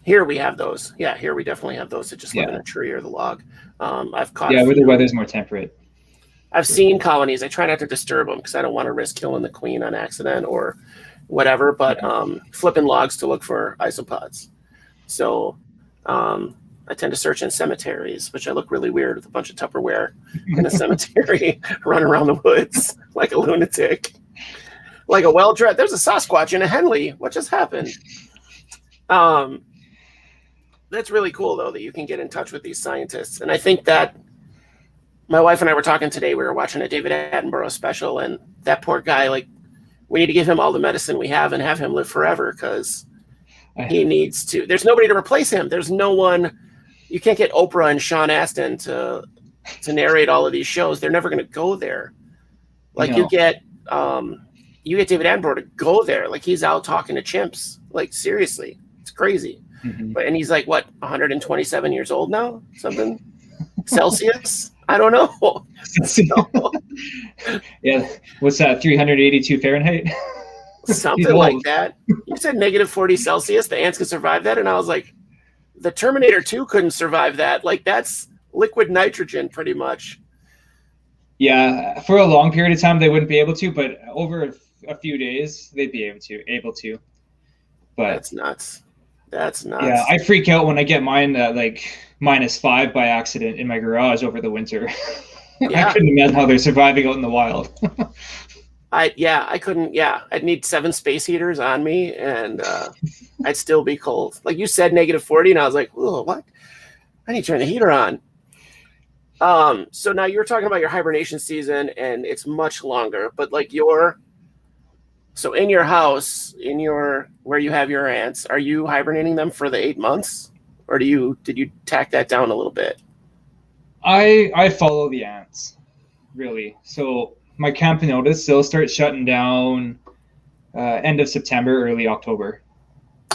Here we have those. Yeah, here we definitely have those that just live in a tree or the log. I've caught. Yeah, where the weather's more temperate. I've seen colonies. I try not to disturb them because I don't want to risk killing the queen on accident or whatever. But flipping logs to look for isopods. So I tend to search in cemeteries, which I look really weird with a bunch of Tupperware in a cemetery, running around the woods like a lunatic, like a well-dressed. There's a Sasquatch in a Henley. What just happened? That's really cool, though, that you can get in touch with these scientists. And I think that my wife and I were talking today. We were watching a David Attenborough special, and that poor guy, like, we need to give him all the medicine we have and have him live forever because he needs to. There's nobody to replace him. There's no one. You can't get Oprah and Sean Astin to narrate all of these shows. They're never going to go there. Like you get David Attenborough to go there. Like he's out talking to chimps. Like seriously, it's crazy. Mm-hmm. And he's like, what, 127 years old now? Something Celsius? I don't know. Yeah. What's that? 382 Fahrenheit? Something like that. You said negative 40 Celsius. The ants can survive that. And I was like, the Terminator 2 couldn't survive that. Like that's liquid nitrogen pretty much. Yeah. For a long period of time, they wouldn't be able to, but over a few days, they'd be able to. But that's nuts. Yeah, I freak out when I get mine at like -5 by accident in my garage over the winter. Yeah. I couldn't imagine how they're surviving out in the wild. I couldn't. Yeah, I'd need 7 space heaters on me, and I'd still be cold. Like you said, negative 40, and I was like, "Oh, what? I need to turn the heater on." So now you're talking about your hibernation season, and it's much longer. But like so in your house, where you have your ants, are you hibernating them for the 8 months, or did you tack that down a little bit? I follow the ants, really. So my Camponotus, they'll start shutting down end of September, early October.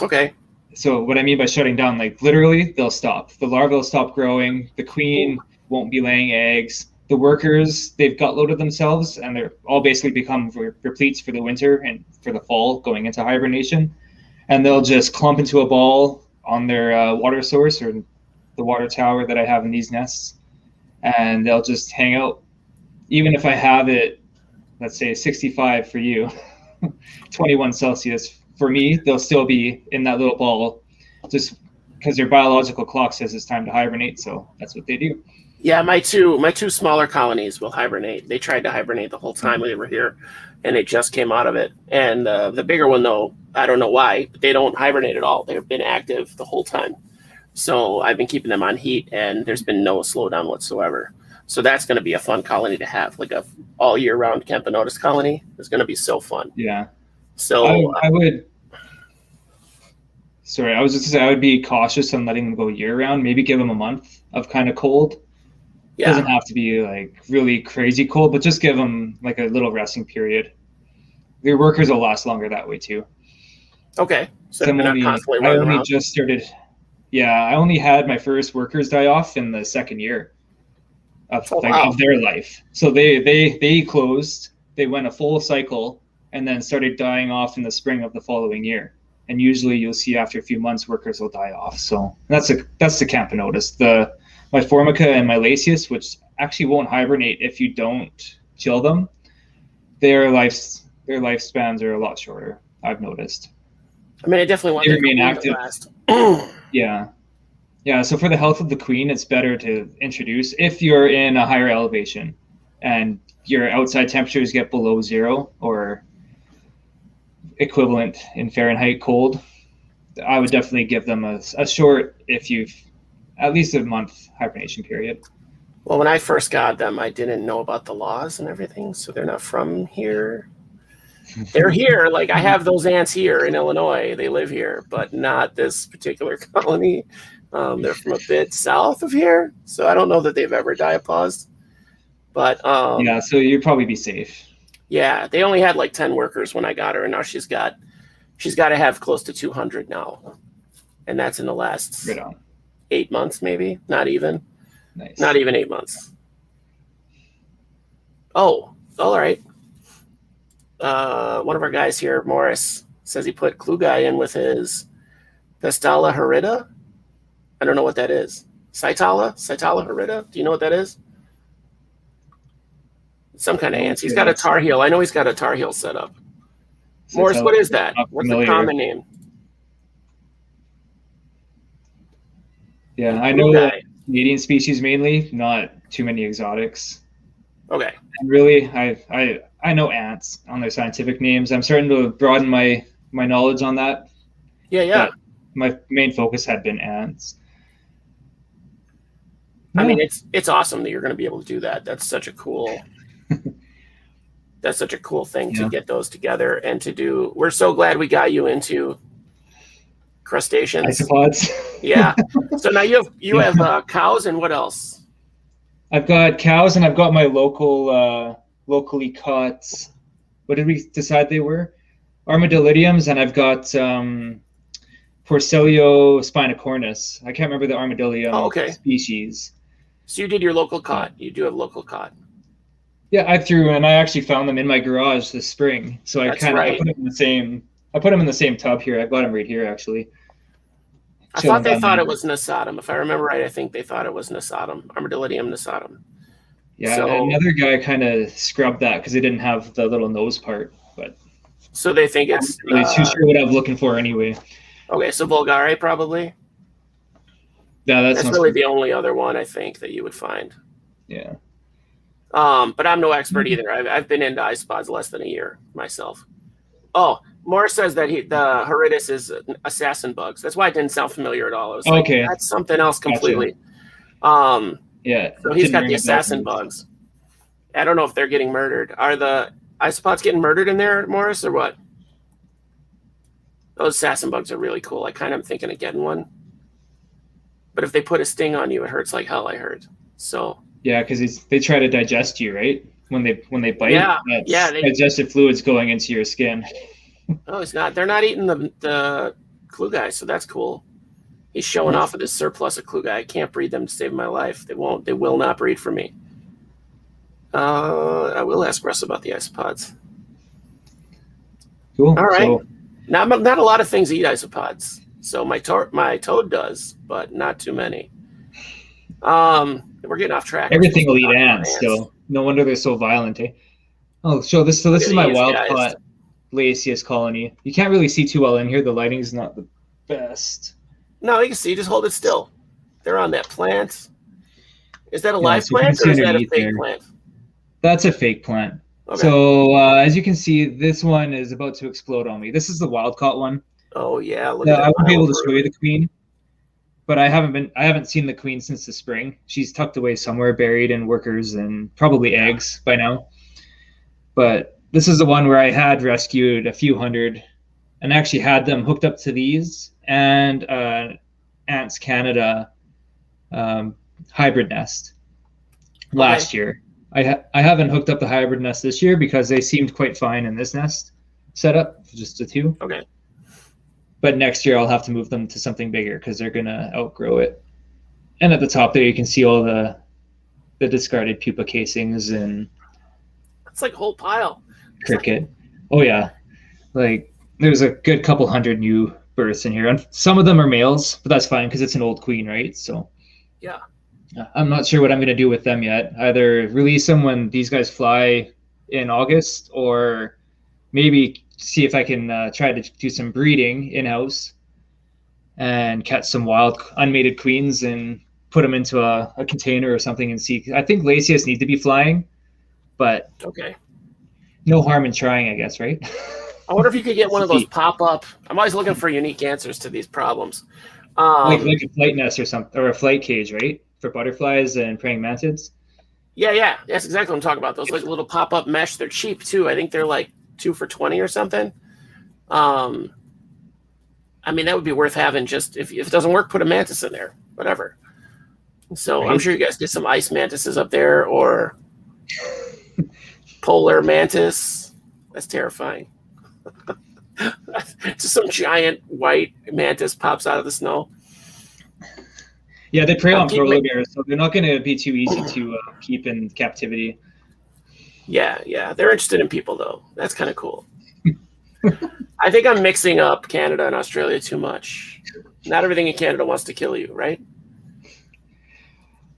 Okay. So what I mean by shutting down, like literally, they'll stop. The larvae will stop growing. The queen won't be laying eggs. The workers, they've gut loaded themselves, and they're all basically become repletes for the winter and for the fall, going into hibernation. And they'll just clump into a ball on their water source or the water tower that I have in these nests, and they'll just hang out. Even if I have it, let's say 65 for you, 21 Celsius for me, they'll still be in that little ball just because their biological clock says it's time to hibernate. So that's what they do. Yeah, my two smaller colonies will hibernate. They tried to hibernate the whole time they were here, and they just came out of it. And the bigger one, though, I don't know why, but they don't hibernate at all. They've been active the whole time. So I've been keeping them on heat, and there's been no slowdown whatsoever. So that's going to be a fun colony to have, like a all year round Camponotus colony. It's going to be so fun. Yeah. So I would. Sorry, I was just saying I would be cautious on letting them go year round. Maybe give them a month of kind of cold. Yeah. It doesn't have to be like really crazy cold, but just give them like a little resting period. Your workers will last longer that way too. Okay. So I only just started. Yeah, I only had my first workers die off in the second year of their life. So they closed. They went a full cycle and then started dying off in the spring of the following year. And usually you'll see after a few months workers will die off. So that's the Camponotus. The my Formica and my Lasius, which actually won't hibernate if you don't chill them, their lifespans are a lot shorter, I've noticed. I mean, I definitely want They the remain queen active. to last. Yeah. So for the health of the queen, it's better to introduce if you're in a higher elevation and your outside temperatures get below 0 or equivalent in Fahrenheit cold. I would definitely give them a short, if you've at least a month hibernation period. Well, when I first got them, I didn't know about the laws and everything, so they're not from here. They're here. Like, I have those ants here in Illinois. They live here, but not this particular colony. They're from a bit south of here, so I don't know that they've ever diapaused. But yeah, so you'd probably be safe. Yeah, they only had like 10 workers when I got her, and now she's got to have close to 200 now, and that's in the last 8 months, maybe. Not even. Nice. Not even 8 months. Oh, all right. One of our guys here, Morris, says he put Klugai in with his Pestala horrida. I don't know what that is. Cytala horrida. Do you know what that is? Some kind of ants. He's got a Tar Heel. I know he's got a Tar Heel set up. Morris, what is that? What's the common name? Yeah, I know Canadian species mainly, not too many exotics. Okay. And really, I know ants on their scientific names. I'm starting to broaden my knowledge on that. Yeah. But my main focus had been ants. I mean, it's awesome that you're going to be able to do that. That's such a cool thing to get those together and to do. We're so glad we got you into crustaceans. Isopods. Yeah. So now you have cows, and what else? I've got cows, and I've got my locally caught. What did we decide they were? Armadillidiums, and I've got Porcellio spinacornis. I can't remember the armadillium species. So you did your local caught. You do have local caught. Yeah, I actually found them in my garage this spring. So I put them in the same. I put them in the same tub here. I've got them right here, actually. I thought they thought it was Nasatum. If I remember right, I think they thought it was Nasatum, Armadillidium Nasatum. Yeah, so, another guy kind of scrubbed that because they didn't have the little nose part. But so they think it's I'm not really too sure what I'm looking for anyway. Okay, so Vulgare probably. Yeah, that's really the only other one I think that you would find. Yeah. But I'm no expert either. I've been into isopods less than a year myself. Oh, Morris says that the Horridus is assassin bugs. That's why it didn't sound familiar at all. I was like, that's something else completely. Gotcha. Yeah. So he's got the assassin bugs. I don't know if they're getting murdered. Are the isopods getting murdered in there, Morris, or what? Those assassin bugs are really cool. I kind of am thinking of getting one. But if they put a sting on you, it hurts like hell, I heard. So yeah, because they try to digest you, right? When they bite, digestive fluids going into your skin. Oh, it's not. They're not eating the Klugai, so that's cool. He's showing off with his surplus of Klugai. I can't breed them to save my life. They won't. They will not breed for me. I will ask Russ about the isopods. Cool. All right. So, not a lot of things eat isopods. So my toad does, but not too many. We're getting off track. Everything will eat ants, so no wonder they're so violent. Eh? Oh, so this is my wild caught Lasius colony. You can't really see too well in here. The lighting is not the best. No, you can see. Just hold it still. They're on that plant. Is that a live plant or is that a fake plant? That's a fake plant. Okay. So as you can see, this one is about to explode on me. This is the wild caught one. Oh yeah, look at that. I won't be able to show you the queen, but I haven't seen the queen since the spring. She's tucked away somewhere, buried in workers and probably eggs by now. But this is the one where I had rescued a few hundred, and actually had them hooked up to these and Ants Canada hybrid nest last year. I haven't hooked up the hybrid nest this year because they seemed quite fine in this nest setup, just the two. Okay. But next year I'll have to move them to something bigger because they're gonna outgrow it. And at the top there you can see all the discarded pupa casings and it's like a whole pile. Cricket. Oh yeah. Like there's a good couple hundred new births in here. And some of them are males, but that's fine because it's an old queen, right? So yeah. I'm not sure what I'm going to do with them yet. Either release them when these guys fly in August, or maybe see if I can try to do some breeding in-house and catch some wild unmated queens and put them into a container or something and see. I think Lasius need to be flying, but Okay. no harm in trying, I guess, right? I wonder if you could get one of those pop-up. I'm always looking for unique answers to these problems. like a flight nest or something, or a flight cage, right? For butterflies and praying mantids. Yeah. That's exactly what I'm talking about. Those like little pop-up mesh. They're cheap too. I think they're like 2 for $20 or something. I mean, that would be worth having. Just if it doesn't work, put a mantis in there. Whatever. So I'm sure you guys get some ice mantises up there, or polar mantis. That's terrifying. Just some giant white mantis pops out of the snow. Yeah, they prey on polar bears, so they're not going to be too easy to keep in captivity. Yeah. They're interested in people, though. That's kind of cool. I think I'm mixing up Canada and Australia too much. Not everything in Canada wants to kill you, right?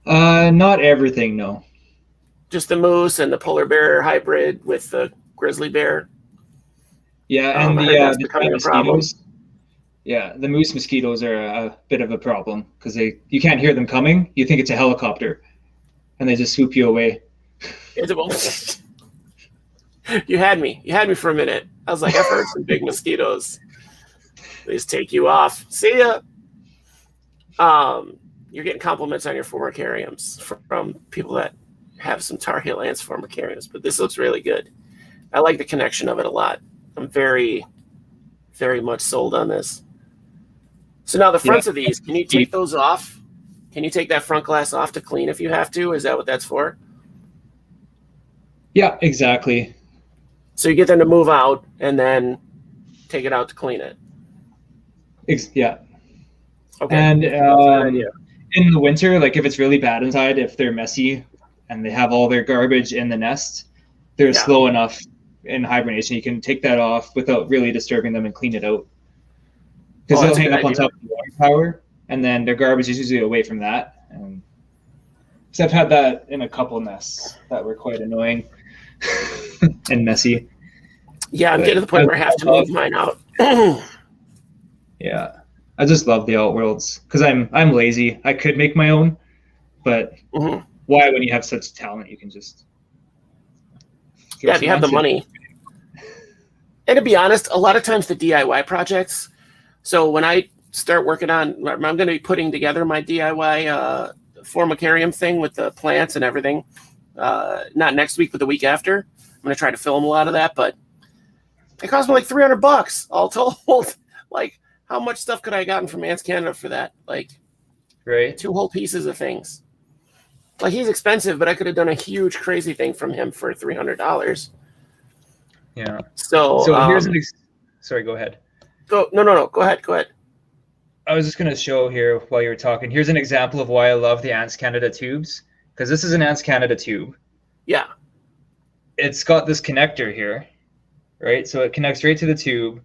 Not everything, no. Just the moose and the polar bear hybrid with the grizzly bear. Yeah, and the mosquitoes. Yeah, the moose mosquitoes are a bit of a problem because you can't hear them coming. You think it's a helicopter, and they just swoop you away. You had me. You had me for a minute. I was like, I've heard some big mosquitoes. They just take you off. See ya. You're getting compliments on your formicariums from people that have some Tar Heel ants formicariums, but this looks really good. I like the connection of it a lot. I'm very, very much sold on this. So now the fronts of these, can you take those off? Can you take that front glass off to clean if you have to? Is that what that's for? Yeah, exactly. So you get them to move out and then take it out to clean it. Yeah. Okay. And in the winter, like if it's really bad inside, if they're messy and they have all their garbage in the nest, they're slow enough in hibernation. You can take that off without really disturbing them and clean it out. Because they'll hang up on top of the water tower, and then their garbage is usually away from that. So I've had that in a couple nests that were quite annoying and messy. Yeah, I'm getting to the point where I have to move mine out. Yeah, I just love the Outworlds because I'm lazy. I could make my own, but why, when you have such talent, you can just if you have the money. And to be honest, a lot of times the DIY projects. So when I start working on, I'm going to be putting together my DIY formicarium thing with the plants and everything. Not next week, but the week after. I'm going to try to film a lot of that, but it cost me like $300 all told. Like, how much stuff could I have gotten from Ants Canada for that? Like, 2 whole pieces of things. Like, he's expensive, but I could have done a huge, crazy thing from him for $300. Yeah. So here's sorry, go ahead. No. Go ahead. I was just going to show here while you were talking. Here's an example of why I love the Ants Canada tubes, because this is an Ants Canada tube. Yeah. It's got this connector here, right? So it connects right to the tube.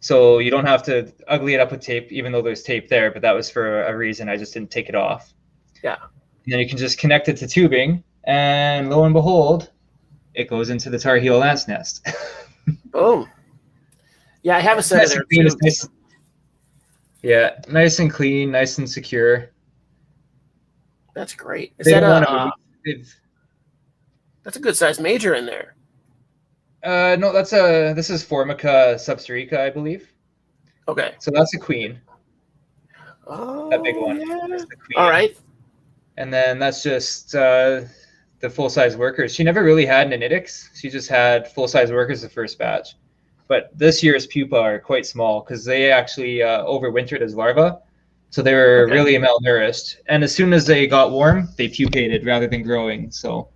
So you don't have to ugly it up with tape, even though there's tape there, but that was for a reason. I just didn't take it off. Yeah. And then you can just connect it to tubing, and lo and behold, it goes into the Tar Heel ants nest. Boom. Yeah, I have a set of their tubes. Nice and clean, nice and secure. That's great. Is that that's a good size major in there. No, this is Formica substerica, I believe. Okay. So that's a queen. Oh, that big one. Yeah. That's the queen. All right. And then that's just the full-size workers. She never really had nanitics. She just had full-size workers the first batch. But this year's pupa are quite small because they actually overwintered as larvae. So they were really malnourished. And as soon as they got warm, they pupated rather than growing. So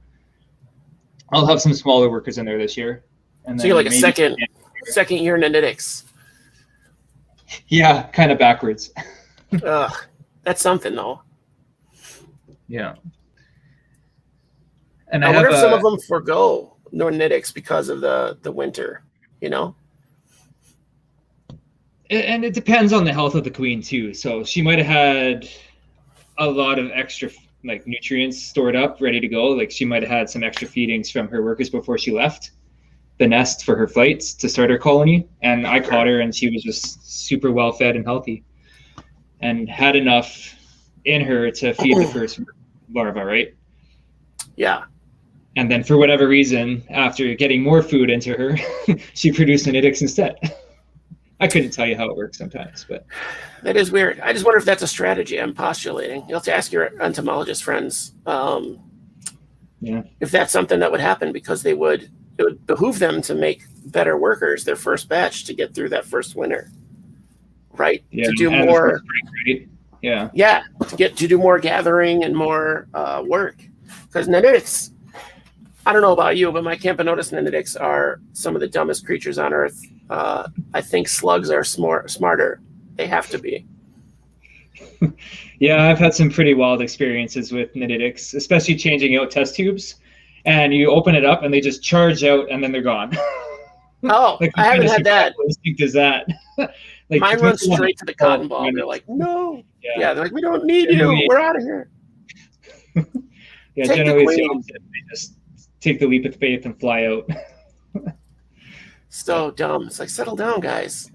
I'll have some smaller workers in there this year. And so you're like a second year nanitics. Yeah, kind of backwards. That's something though. Yeah. And I wonder if some of them forgo nanitics because of the winter, you know? And it depends on the health of the queen too. So she might have had a lot of extra like nutrients stored up, ready to go. Like she might have had some extra feedings from her workers before she left the nest for her flights to start her colony. And I caught her, and she was just super well fed and healthy, and had enough in her to feed the first larva, right? Yeah. And then for whatever reason, after getting more food into her, she produced nitics instead. I couldn't tell you how it works sometimes, but that is weird. I just wonder if that's a strategy I'm postulating. You'll have to ask your entomologist friends if that's something that would happen, because it would behoove them to make better workers their first batch to get through that first winter, right? Yeah, to do more. Yeah. Yeah, to do more gathering and more work, because nitics. I don't know about you, but my Camponotus nitics are some of the dumbest creatures on Earth. I think slugs are smarter. They have to be. Yeah, I've had some pretty wild experiences with nitics, especially changing out test tubes. And you open it up and they just charge out and then they're gone. Oh, like, I haven't had that. What instinct is that? Like, mine runs straight to the cotton ball. They're like, no. Yeah, they're like, we don't need you. We're out of here. Yeah, generally it's the opposite. They just take the leap of faith and fly out. So dumb. It's like, settle down, guys.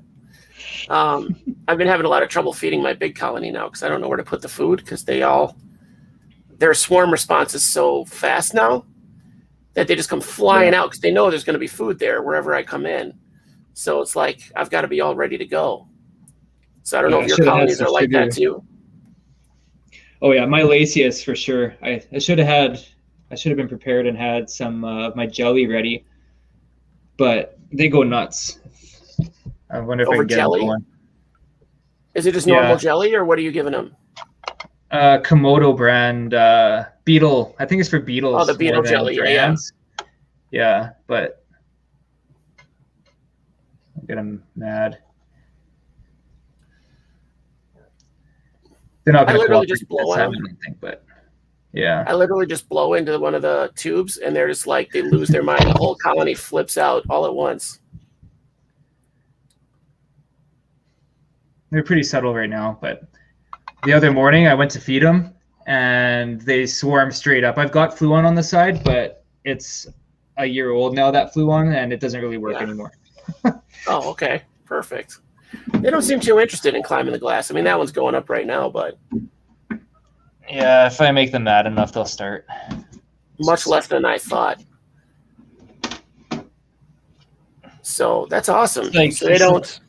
I've been having a lot of trouble feeding my big colony now because I don't know where to put the food, because their swarm response is so fast now that they just come flying out because they know there's going to be food there wherever I come in. So it's like I've got to be all ready to go. So I don't know if your colonies are like that too. Oh yeah, my Lasius for sure. I should have been prepared and had some of my jelly ready, but they go nuts. I wonder if I can get jelly? them going. Is it just normal jelly, or what are you giving them? Komodo brand beetle. I think it's for beetles. Oh, the beetle jelly. Yeah, but I'll get them mad. They're not going to literally just blow on them, I think, but yeah. I literally just blow into one of the tubes, and they're just like, they lose their mind. The whole colony flips out all at once. They're pretty subtle right now, but the other morning I went to feed them and they swarm straight up. I've got fluon on the side, but it's a year old now, that fluon, and it doesn't really work anymore. Oh, okay. Perfect. They don't seem too interested in climbing the glass. I mean, that one's going up right now, but yeah, if I make them mad enough, they'll start. Much less than I thought. So that's awesome. Like, so they don't.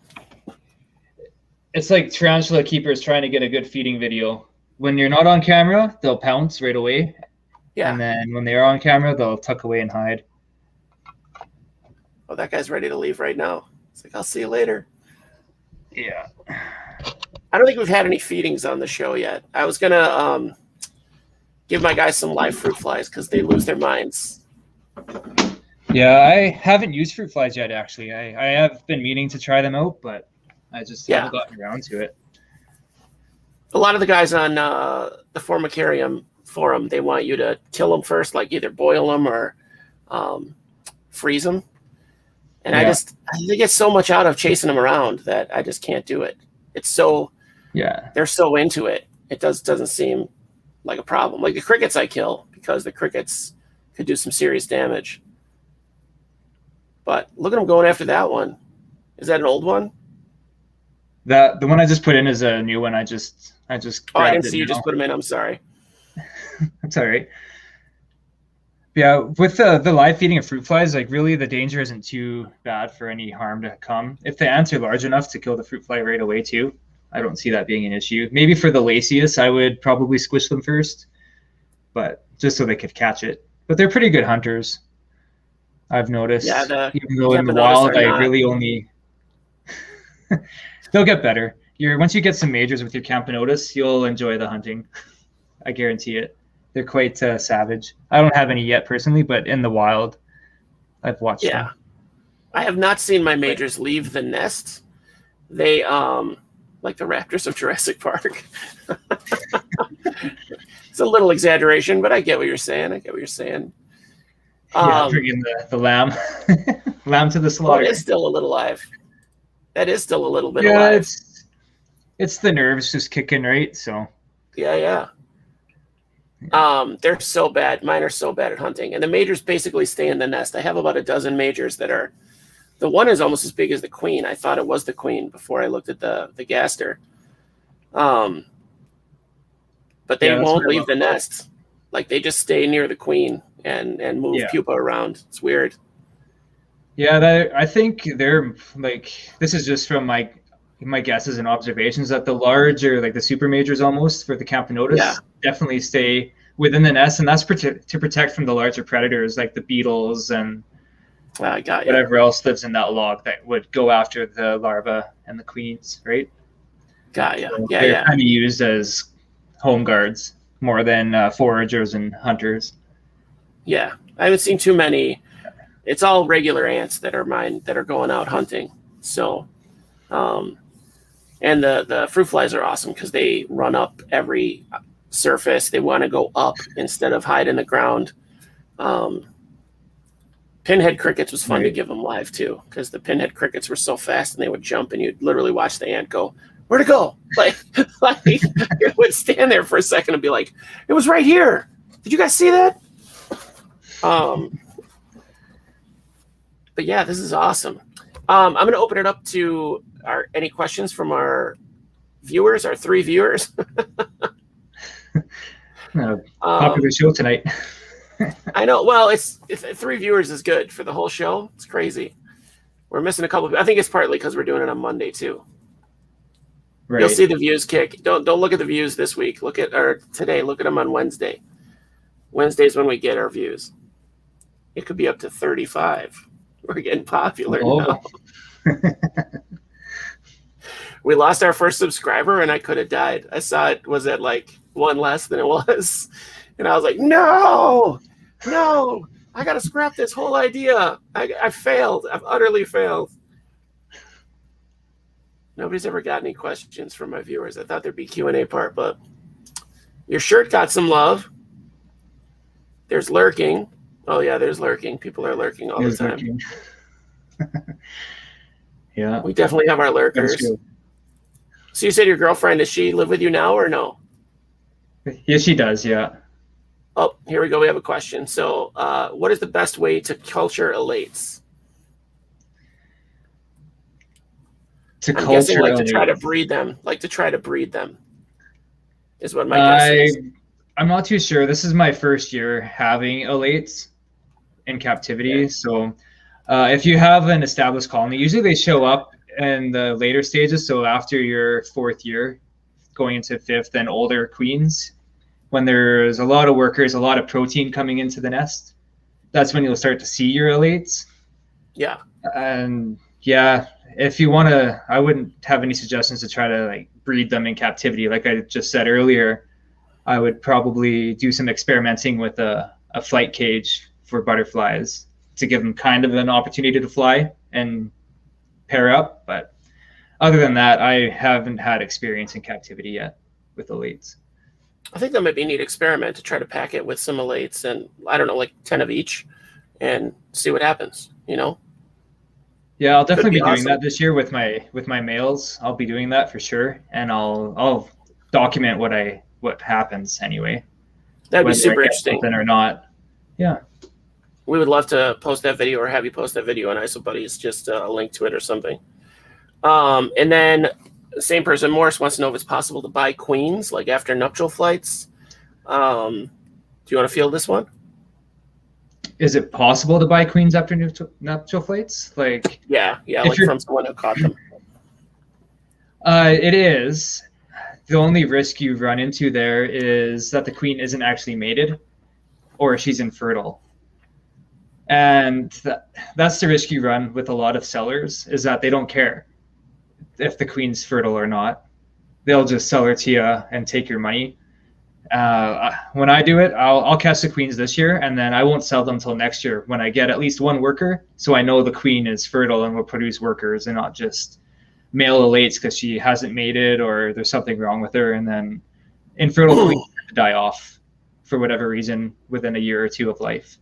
It's like tarantula keepers trying to get a good feeding video. When you're not on camera, they'll pounce right away. Yeah. And then when they are on camera, they'll tuck away and hide. Oh, that guy's ready to leave right now. It's like, I'll see you later. Yeah. I don't think we've had any feedings on the show yet. I was going to give my guys some live fruit flies because they lose their minds. Yeah, I haven't used fruit flies yet, actually. I have been meaning to try them out, but I just haven't gotten around to it. A lot of the guys on the Formicarium forum, they want you to kill them first, like either boil them or freeze them. And I get so much out of chasing them around that I just can't do it. It's so, they're so into it. It doesn't seem like a problem. Like the crickets I kill, because the crickets could do some serious damage. But look at them going after that one. Is that an old one? The one I just put in is a new one. I just I didn't see you just put them in. I'm sorry. That's all right. Yeah, with the live feeding of fruit flies, like really the danger isn't too bad for any harm to come. If the ants are large enough to kill the fruit fly right away too, I don't see that being an issue. Maybe for the Lasius, I would probably squish them first, but just so they could catch it. But they're pretty good hunters, I've noticed. Yeah, even though in the wild, I really only... They'll get better. Once you get some majors with your Camponotus, you'll enjoy the hunting. I guarantee it. They're quite savage. I don't have any yet personally, but in the wild, I've watched them. I have not seen my majors leave the nest. They, like the raptors of Jurassic Park. It's a little exaggeration, but I get what you're saying. Bring in the lamb. Lamb to the slaughter. Oh, it's still a little alive. That is still a little bit alive. It's the nerves just kicking, right? So. Yeah. They're so bad. Mine are so bad at hunting. And the majors basically stay in the nest. I have about a dozen majors that are, the one is almost as big as the queen. I thought it was the queen before I looked at the gaster. But they won't leave the nest. Like they just stay near the queen and move pupa around. It's weird. Yeah, I think they're like, this is just from my guesses and observations, that the larger, like the super majors almost for the Camponotus, definitely stay within the nest, and that's to protect from the larger predators like the beetles and whatever else lives in that log that would go after the larva and the queens, right? Got ya. So they're kind of used as home guards more than foragers and hunters. Yeah, I haven't seen too many. It's all regular ants that are mine that are going out hunting. So, and the fruit flies are awesome because they run up every surface. They want to go up instead of hide in the ground. Pinhead crickets was fun to give them live too, because the pinhead crickets were so fast and they would jump and you'd literally watch the ant go, where'd it go? Like it would stand there for a second and be like, it was right here. Did you guys see that? But yeah, this is awesome. I'm going to open it up to any questions from our viewers, our 3 viewers. Popular show tonight. I know. Well, it's 3 viewers is good for the whole show. It's crazy. We're missing a couple. I think it's partly because we're doing it on Monday too. Right. You'll see the views kick. Don't look at the views this week. Today. Look at them on Wednesday. Wednesday's when we get our views. It could be up to 35. We're getting popular now. We lost our first subscriber and I could have died. I saw it was at like 1 less than it was. And I was like, no, I got to scrap this whole idea. I failed. I've utterly failed. Nobody's ever got any questions from my viewers. I thought there'd be Q&A part, but your shirt got some love. There's lurking. Oh, yeah, there's lurking. People are lurking all the time. Yeah. We definitely have our lurkers. So you said your girlfriend, does she live with you now or no? Yes, she does, yeah. Oh, here we go. We have a question. So what is the best way to culture elates? I'm guessing to try to breed them. Is what my guess is. I'm not too sure. This is my first year having elates in captivity. Yeah. So if you have an established colony, usually they show up in the later stages. So after your 4th year, going into 5th, and older queens, when there's a lot of workers, a lot of protein coming into the nest, that's when you'll start to see your elates. Yeah. And yeah, if you want to, I wouldn't have any suggestions to try to like breed them in captivity. Like I just said earlier, I would probably do some experimenting with a flight cage for butterflies to give them kind of an opportunity to fly and pair up. But other than that, I haven't had experience in captivity yet with elates. I think that might be a neat experiment to try to pack it with some elates and I don't know, like 10 of each and see what happens, you know? Yeah, I'll definitely be doing that this year with my males. I'll be doing that for sure. And I'll document what happens anyway. That'd be super interesting. Or not. Yeah. We would love to post that video or have you post that video on ISOBuddies, just a link to it or something. And then the same person, Morris, wants to know if it's possible to buy queens, like after nuptial flights. Do you want to field this one? Is it possible to buy queens after nuptial flights? Like yeah, like from someone who caught them. It is. The only risk you run into there is that the queen isn't actually mated or she's infertile. And that's the risk you run with a lot of sellers, is that they don't care if the queen's fertile or not. They'll just sell her to you and take your money. When I do it, I'll catch the queens this year, and then I won't sell them until next year when I get at least one worker. So I know the queen is fertile and will produce workers and not just male elates because she hasn't mated or there's something wrong with her. And then infertile queens die off for whatever reason within a year or 2 of life.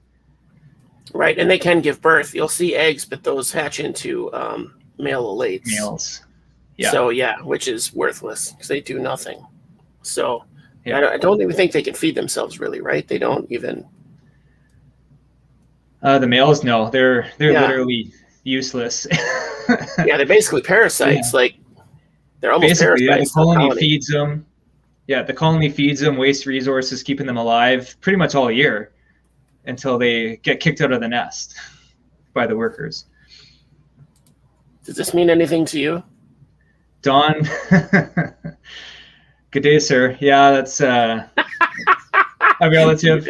Right, and they can give birth. You'll see eggs, but those hatch into male elates. Males. Yeah. So yeah, which is worthless because they do nothing. So Yeah. I don't even think they can feed themselves really, right? They don't even. The males, no, they're Yeah. literally useless. Yeah, they're basically parasites. Yeah. Like they're almost Basically, yeah, the parasites to the colony colony. feeds them. Yeah, the colony feeds them, waste resources, keeping them alive pretty much all year until they get kicked out of the nest by the workers. Does this mean anything to you? Don, good day, sir. Yeah, that's a relative.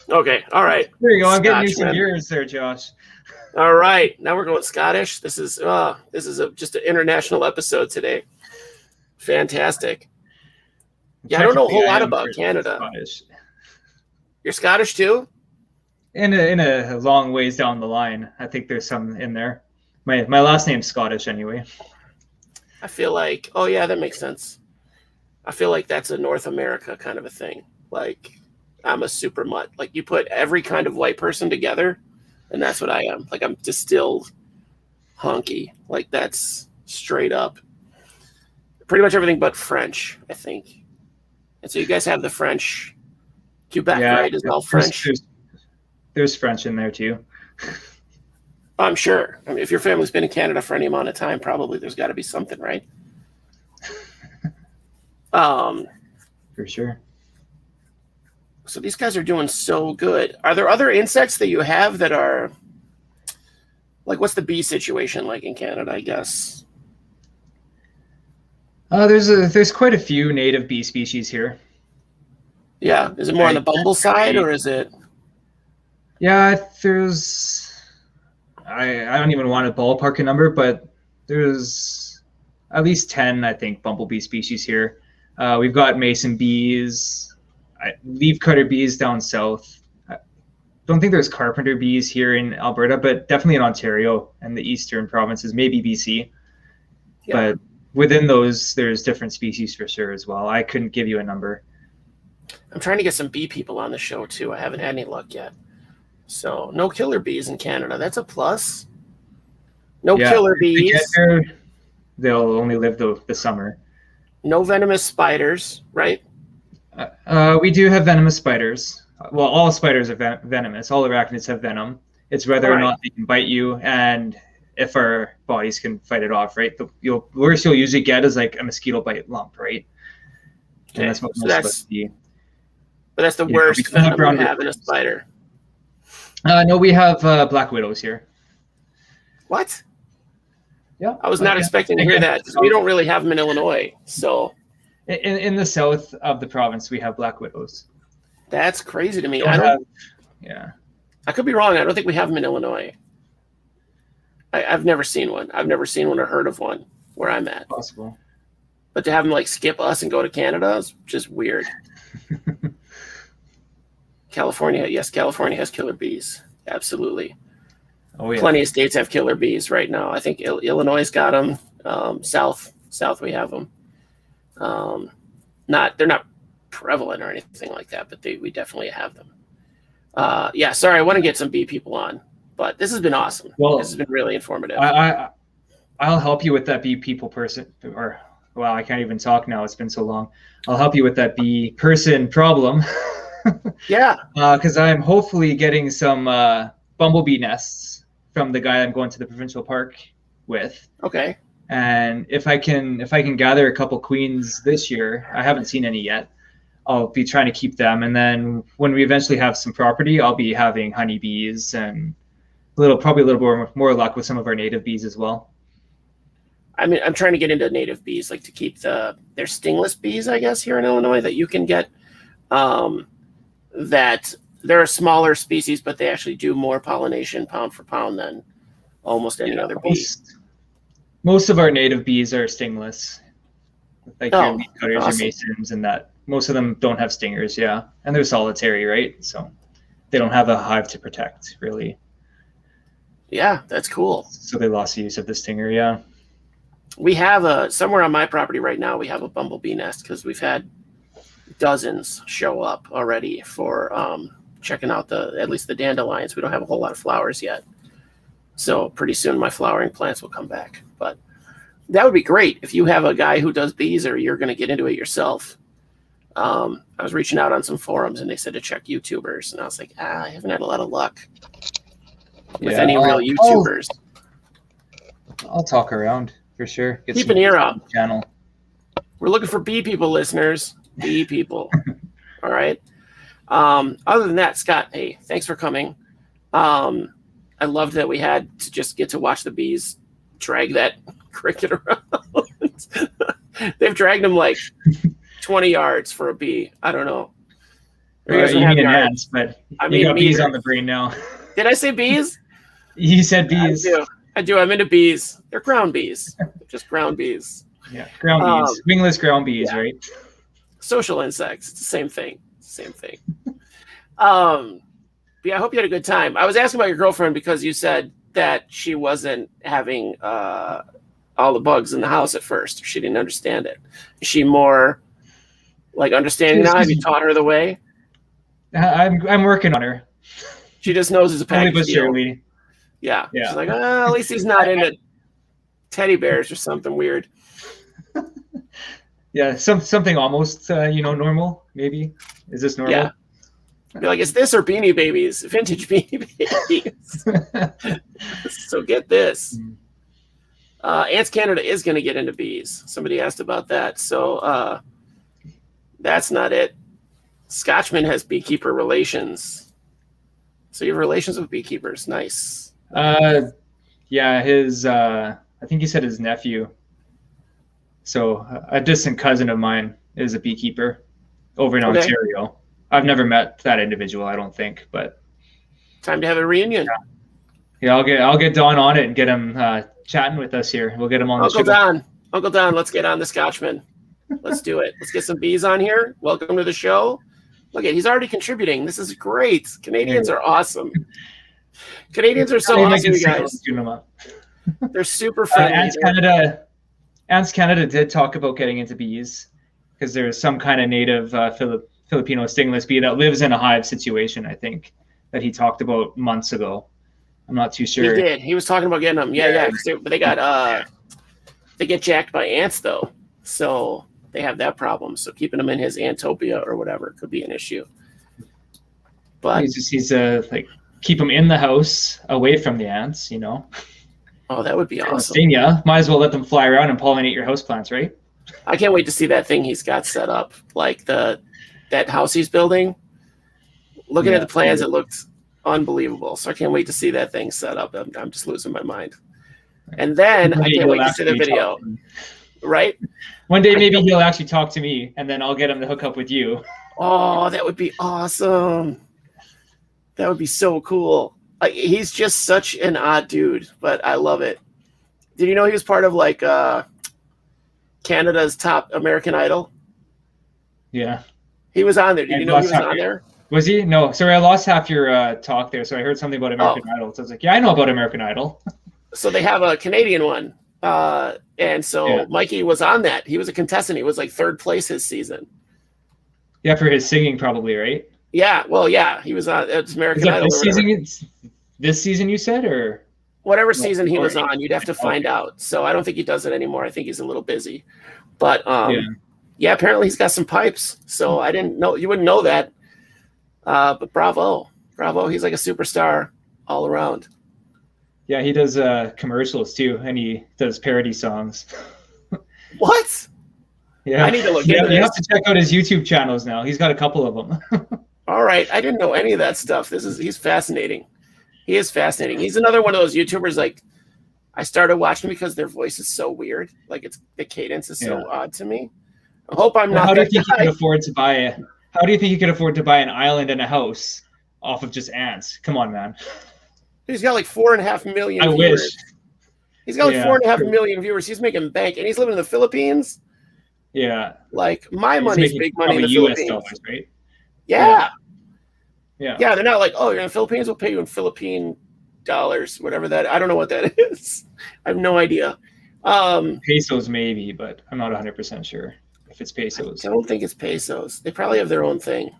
Okay, all right. There you go. I'm getting you some Scotchman. beers there, Josh. All right, now we're going Scottish. This is just an international episode today. Fantastic. Yeah, I don't know a whole lot about Canada. Scottish. You're Scottish too? In a long ways down the line, I think there's some in there. My last name's Scottish anyway. I feel like, oh yeah, that makes sense. I feel like that's a North America kind of a thing. Like I'm a super mutt. Like you put every kind of white person together, and that's what I am. Like I'm distilled honky. Like that's straight up. Pretty much everything but French, I think. And so you guys have the French. Quebec, right? Is all French. There's French in there too. I'm sure. I mean, if your family's been in Canada for any amount of time, probably there's got to be something, right? For sure. So these guys are doing so good. Are there other insects that you have that are like? What's the bee situation like in Canada? I guess. There's quite a few native bee species here. Yeah, is it more on the bumble side or is it? Yeah, there's. I don't even want to ballpark a number, but there's at least 10, I think, bumblebee species here. We've got mason bees, leafcutter bees down south. I don't think there's carpenter bees here in Alberta, but definitely in Ontario and the eastern provinces, maybe BC. Yeah. But within those, there's different species for sure as well. I couldn't give you a number. I'm trying to get some bee people on the show too. I haven't had any luck yet. So no killer bees in Canada. That's a plus. No killer bees. Here, they'll only live the summer. No venomous spiders, right? We do have venomous spiders. Well, all spiders are venomous. All arachnids have venom. It's whether or not they can bite you and if our bodies can fight it off, right? The worst you'll usually get is like a mosquito bite lump, right? Okay. And that's what so most of us see. But that's the worst venom you have in a spider. No, we have black widows here. What? Yeah, I was not expecting to hear that because we don't really have them in Illinois. So, in the south of the province, we have black widows. That's crazy to me. Yeah, I could be wrong. I don't think we have them in Illinois. I've never seen one. I've never seen one or heard of one where I'm at. Possible. But to have them like skip us and go to Canada is just weird. California, yes, California has killer bees. Absolutely. Oh, yeah. Plenty of states have killer bees right now. I think Illinois got them. South we have them. They're not prevalent or anything like that, but we definitely have them. Sorry, I want to get some bee people on, but this has been awesome. Well, this has been really informative. I'll help you with that bee people person, or well, I can't even talk now. It's been so long. I'll help you with that bee person problem. Yeah. Because I'm hopefully getting some bumblebee nests from the guy I'm going to the provincial park with. Okay. And if I can gather a couple queens this year, I haven't seen any yet. I'll be trying to keep them, and then when we eventually have some property, I'll be having honeybees and probably a little more luck with some of our native bees as well. I mean, I'm trying to get into native bees, like to keep their stingless bees, I guess, here in Illinois that you can get. That they're a smaller species, but they actually do more pollination pound for pound than almost any other bee. Most of our native bees are stingless, like your leaf cutters, awesome. Your masons, and that. Most of them don't have stingers, yeah, and they're solitary, right? So they don't have a hive to protect, really. Yeah, that's cool. So they lost the use of the stinger, yeah. We have somewhere on my property right now. We have a bumblebee nest because we've had dozens show up already for checking out at least the dandelions. We don't have a whole lot of flowers yet, so pretty soon my flowering plants will come back. But that would be great if you have a guy who does bees or you're going to get into it yourself. I was reaching out on some forums and they said to check YouTubers, and I was like, I haven't had a lot of luck with any real YouTubers. I'll talk around for sure. Keep an ear out. Channel. We're looking for bee people, listeners. Bee people. All right. Other than that, Scott, hey, thanks for coming. I loved that we had to just get to watch the bees drag that cricket around. They've dragged him like 20 yards for a bee. I don't know. You mean an ants, but you got bees on the brain now. Did I say bees? You said bees. I do. I'm into bees. They're ground bees. Just ground bees. Yeah, ground bees. Wingless ground bees, yeah. Right? Social insects. It's the same thing. But yeah, I hope you had a good time. I was asking about your girlfriend because you said that she wasn't having all the bugs in the house at first. She didn't understand it. Is she more like understanding now? Have you taught her the way? I'm working on her. She just knows it's a package deal. Surely. Yeah. She's like, at least he's not into teddy bears or something weird. Yeah, something almost normal. Maybe is this normal? Yeah. Be like, is this or Beanie Babies? Vintage Beanie Babies. So get this. Ants Canada is going to get into bees. Somebody asked about that. So that's not it. Scotchman has beekeeper relations. So you have relations with beekeepers. Nice. Yeah, his I think he said his nephew. So a distant cousin of mine is a beekeeper over in Ontario. I've never met that individual, I don't think, but time to have a reunion. Yeah, I'll get Don on it and get him chatting with us here. We'll get him on the show. Uncle Don, let's get on the Scotchman. Let's do it. Let's get some bees on here. Welcome to the show. Look at, he's already contributing. This is great. Canadians are awesome. Canadians are so awesome, you guys. They're super friendly. Ants Canada did talk about getting into bees because there's some kind of native Filipino stingless bee that lives in a hive situation, I think, that he talked about months ago. I'm not too sure. He did. He was talking about getting them. Yeah. But they got they get jacked by ants though, so they have that problem. So keeping them in his Antopia or whatever could be an issue. But he's like keep them in the house away from the ants, Oh, that would be awesome. Sting ya. Might as well let them fly around and pollinate your houseplants, right? I can't wait to see that thing he's got set up, like that house he's building. Looking at the plans, it looks unbelievable. So I can't wait to see that thing set up. I'm just losing my mind. And then I can't wait to see the video. Right? One day maybe he'll actually talk to me, and then I'll get him to hook up with you. Oh, that would be awesome. That would be so cool. He's just such an odd dude, but I love it. Did you know he was part of like Canada's Top American Idol? Yeah. He was on there. Did you know he was on there? Was he? No. Sorry, I lost half your talk there. So I heard something about American Idol. So I was like, yeah, I know about American Idol. So they have a Canadian one. And so Mikey was on that. He was a contestant. He was like third place his season. Yeah, for his singing probably, right? Yeah. Well, yeah. He was on American Idol. This season you said, or? Whatever season he was on, you'd have to find out. So I don't think he does it anymore. I think he's a little busy. But apparently he's got some pipes. So I didn't know, you wouldn't know that. But bravo. He's like a superstar all around. Yeah, he does commercials too, and he does parody songs. What? Yeah, I need to look into this. You have to check out his YouTube channels now. He's got a couple of them. All right, I didn't know any of that stuff. He's fascinating. He is fascinating. He's another one of those YouTubers. Like, I started watching because their voice is so weird. Like, the cadence is so odd to me. I hope I'm not. How do you think he could afford to buy How do you think he could afford to buy an island and a house off of just ants? Come on, man. He's got like 4.5 million. I viewers. wish. He's got like 4.5 million viewers. He's making bank, and he's living in the Philippines. Yeah. Like, my money's big money in the US Philippines. dollars, right? Yeah. Yeah. Yeah, they're not like, oh, you're in the Philippines, we'll pay you in Philippine dollars, whatever that. I don't know what that is. I have no idea. Pesos maybe, but I'm not 100% sure if it's pesos. I don't think it's pesos. They probably have their own thing.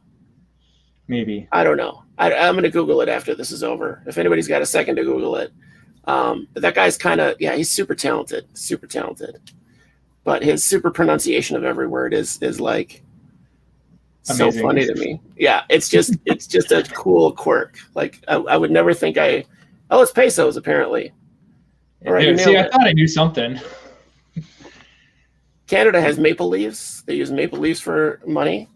Maybe. I don't know. I'm going to Google it after this is over. If anybody's got a second to Google it. But that guy's kind of, he's super talented. But his super pronunciation of every word is like So Amazing. funny to me. Yeah, it's just a cool quirk. Like I would never think it's pesos apparently. All right, you See, nailed I it. thought I knew something. Canada has maple leaves. They use maple leaves for money.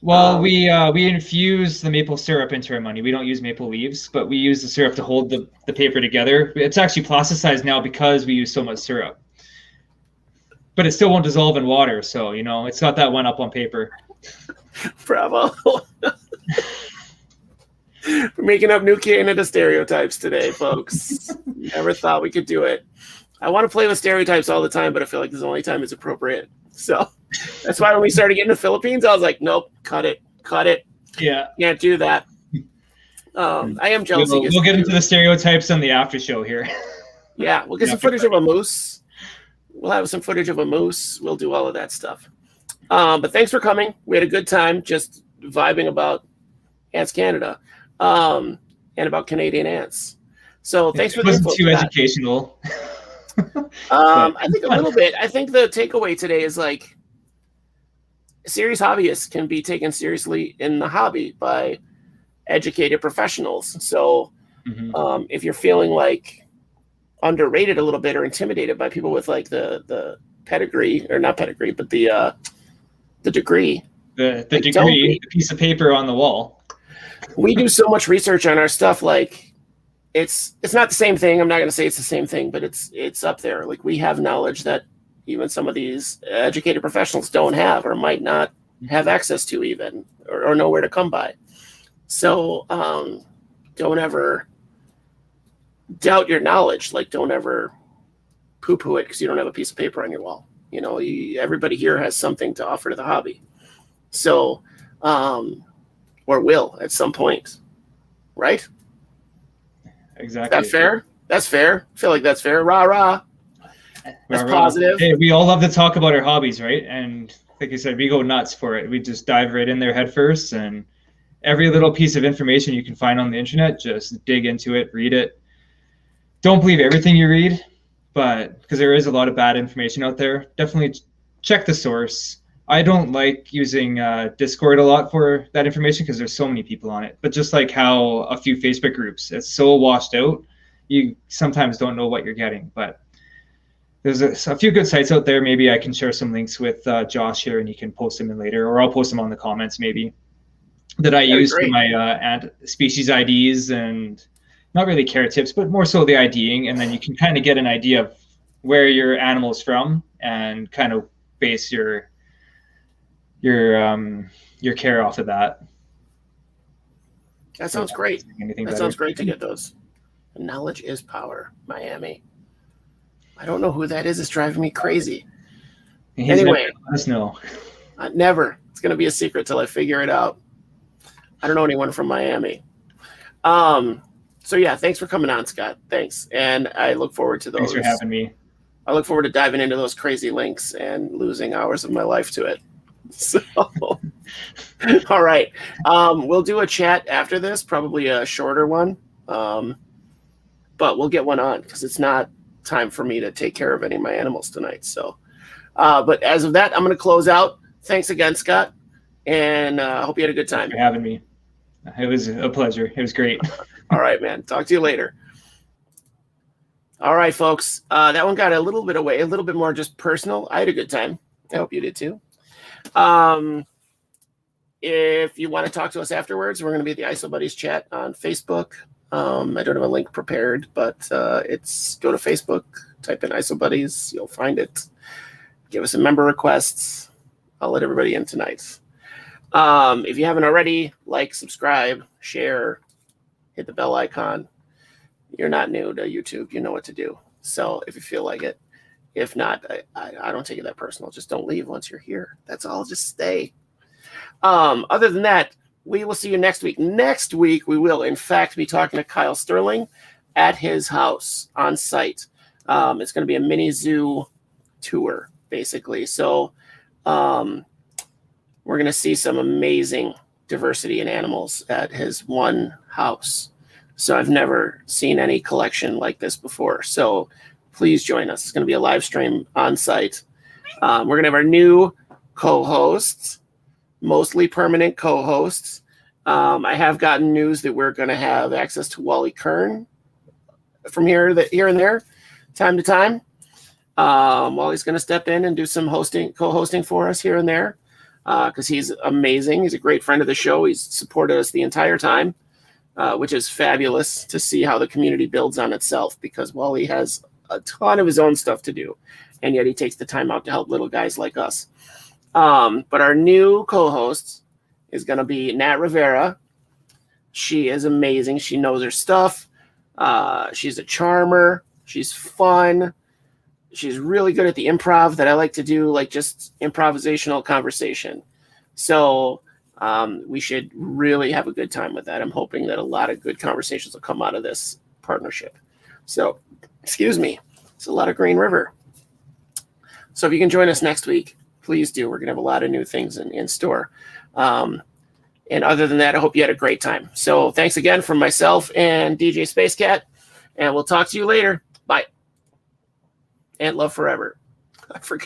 Well, we infuse the maple syrup into our money. We don't use maple leaves, but we use the syrup to hold the paper together. It's actually plasticized now because we use so much syrup. But it still won't dissolve in water, so it's got that one up on paper. Bravo. We're making up new Canada stereotypes today, folks. Never thought we could do it. I want to play with stereotypes all the time, but I feel like this is the only time it's appropriate. So that's why when we started getting to the Philippines, I was like, nope, cut it. Yeah. Can't do that. I am jealous. We'll get into the stereotypes on the after show here. Yeah, we'll get some footage of a moose. We'll have some footage of a moose. We'll do all of that stuff. But thanks for coming. We had a good time just vibing about Ants Canada and about Canadian ants. So thanks for the info. It wasn't too educational. I think a little bit. I think the takeaway today is like serious hobbyists can be taken seriously in the hobby by educated professionals. So if you're feeling like underrated a little bit or intimidated by people with like the pedigree, or not pedigree, but the degree. The degree, the piece of paper on the wall. We do so much research on our stuff. Like it's not the same thing. I'm not going to say it's the same thing, but it's up there. Like we have knowledge that even some of these educated professionals don't have or might not have access to even or know where to come by. So don't ever doubt your knowledge. Like don't ever poo-poo it because you don't have a piece of paper on your wall. Everybody here has something to offer to the hobby. So, or will at some point, right? Exactly. Is that fair? That's fair. I feel like that's fair. Rah, rah. That's positive. Hey, we all love to talk about our hobbies, right? And like I said, we go nuts for it. We just dive right in there head first, and every little piece of information you can find on the internet, just dig into it, read it. Don't believe everything you read, but because there is a lot of bad information out there, definitely check the source. I don't like using Discord a lot for that information because there's so many people on it. But just like how a few Facebook groups, it's so washed out, you sometimes don't know what you're getting. But there's a few good sites out there. Maybe I can share some links with Josh here, and he can post them in later, or I'll post them on the comments maybe, that I use for my ant species IDs and not really care tips, but more so the IDing. And then you can kind of get an idea of where your animal is from and kind of base your care off of that. That sounds great. That sounds great to get those. Knowledge is power, Miami. I don't know who that is. It's driving me crazy. Anyway, let us know. Never. It's going to be a secret till I figure it out. I don't know anyone from Miami. So yeah, thanks for coming on, Scott. Thanks. And I look forward to those. Thanks for having me. I look forward to diving into those crazy links and losing hours of my life to it. So, all right. We'll do a chat after this, probably a shorter one. But we'll get one on because it's not time for me to take care of any of my animals tonight. So, but as of that, I'm going to close out. Thanks again, Scott. And I hope you had a good time. Thanks for having me. It was a pleasure. It was great. All right, man. Talk to you later. All right, folks. That one got a little bit away, a little bit more just personal. I had a good time. I hope you did too. If you want to talk to us afterwards, we're going to be at the ISO Buddies chat on Facebook. I don't have a link prepared, but it's go to Facebook, type in ISO Buddies. You'll find it. Give us some member requests. I'll let everybody in tonight. If you haven't already, like, subscribe, share, hit the bell icon. You're not new to YouTube. You know what to do. So if you feel like it, if not, I don't take it that personal. Just don't leave once you're here. That's all. Just stay. Other than that, we will see you next week. Next week, we will, in fact, be talking to Kyle Sterling at his house on site. It's going to be a mini zoo tour, basically. So we're going to see some amazing diversity in animals at his one house. So I've never seen any collection like this before. So please join us. It's going to be a live stream on site. We're going to have our new co-hosts, mostly permanent co-hosts. I have gotten news that we're going to have access to Wally Kern from here and there, time to time. Wally's going to step in and do some co-hosting for us here and there, because he's amazing. He's a great friend of the show. He's supported us the entire time, which is fabulous to see how the community builds on itself, because Wally has a ton of his own stuff to do, and yet he takes the time out to help little guys like us. But our new co-host is going to be Nat Rivera. She is amazing. She knows her stuff. She's a charmer. She's fun. She's really good at the improv that I like to do, like just improvisational conversation. So we should really have a good time with that. I'm hoping that a lot of good conversations will come out of this partnership. So, excuse me, it's a lot of Green River. So if you can join us next week, please do. We're going to have a lot of new things in store. And other than that, I hope you had a great time. So thanks again from myself and DJ Space Cat, and we'll talk to you later. Bye. And love forever. I forgot.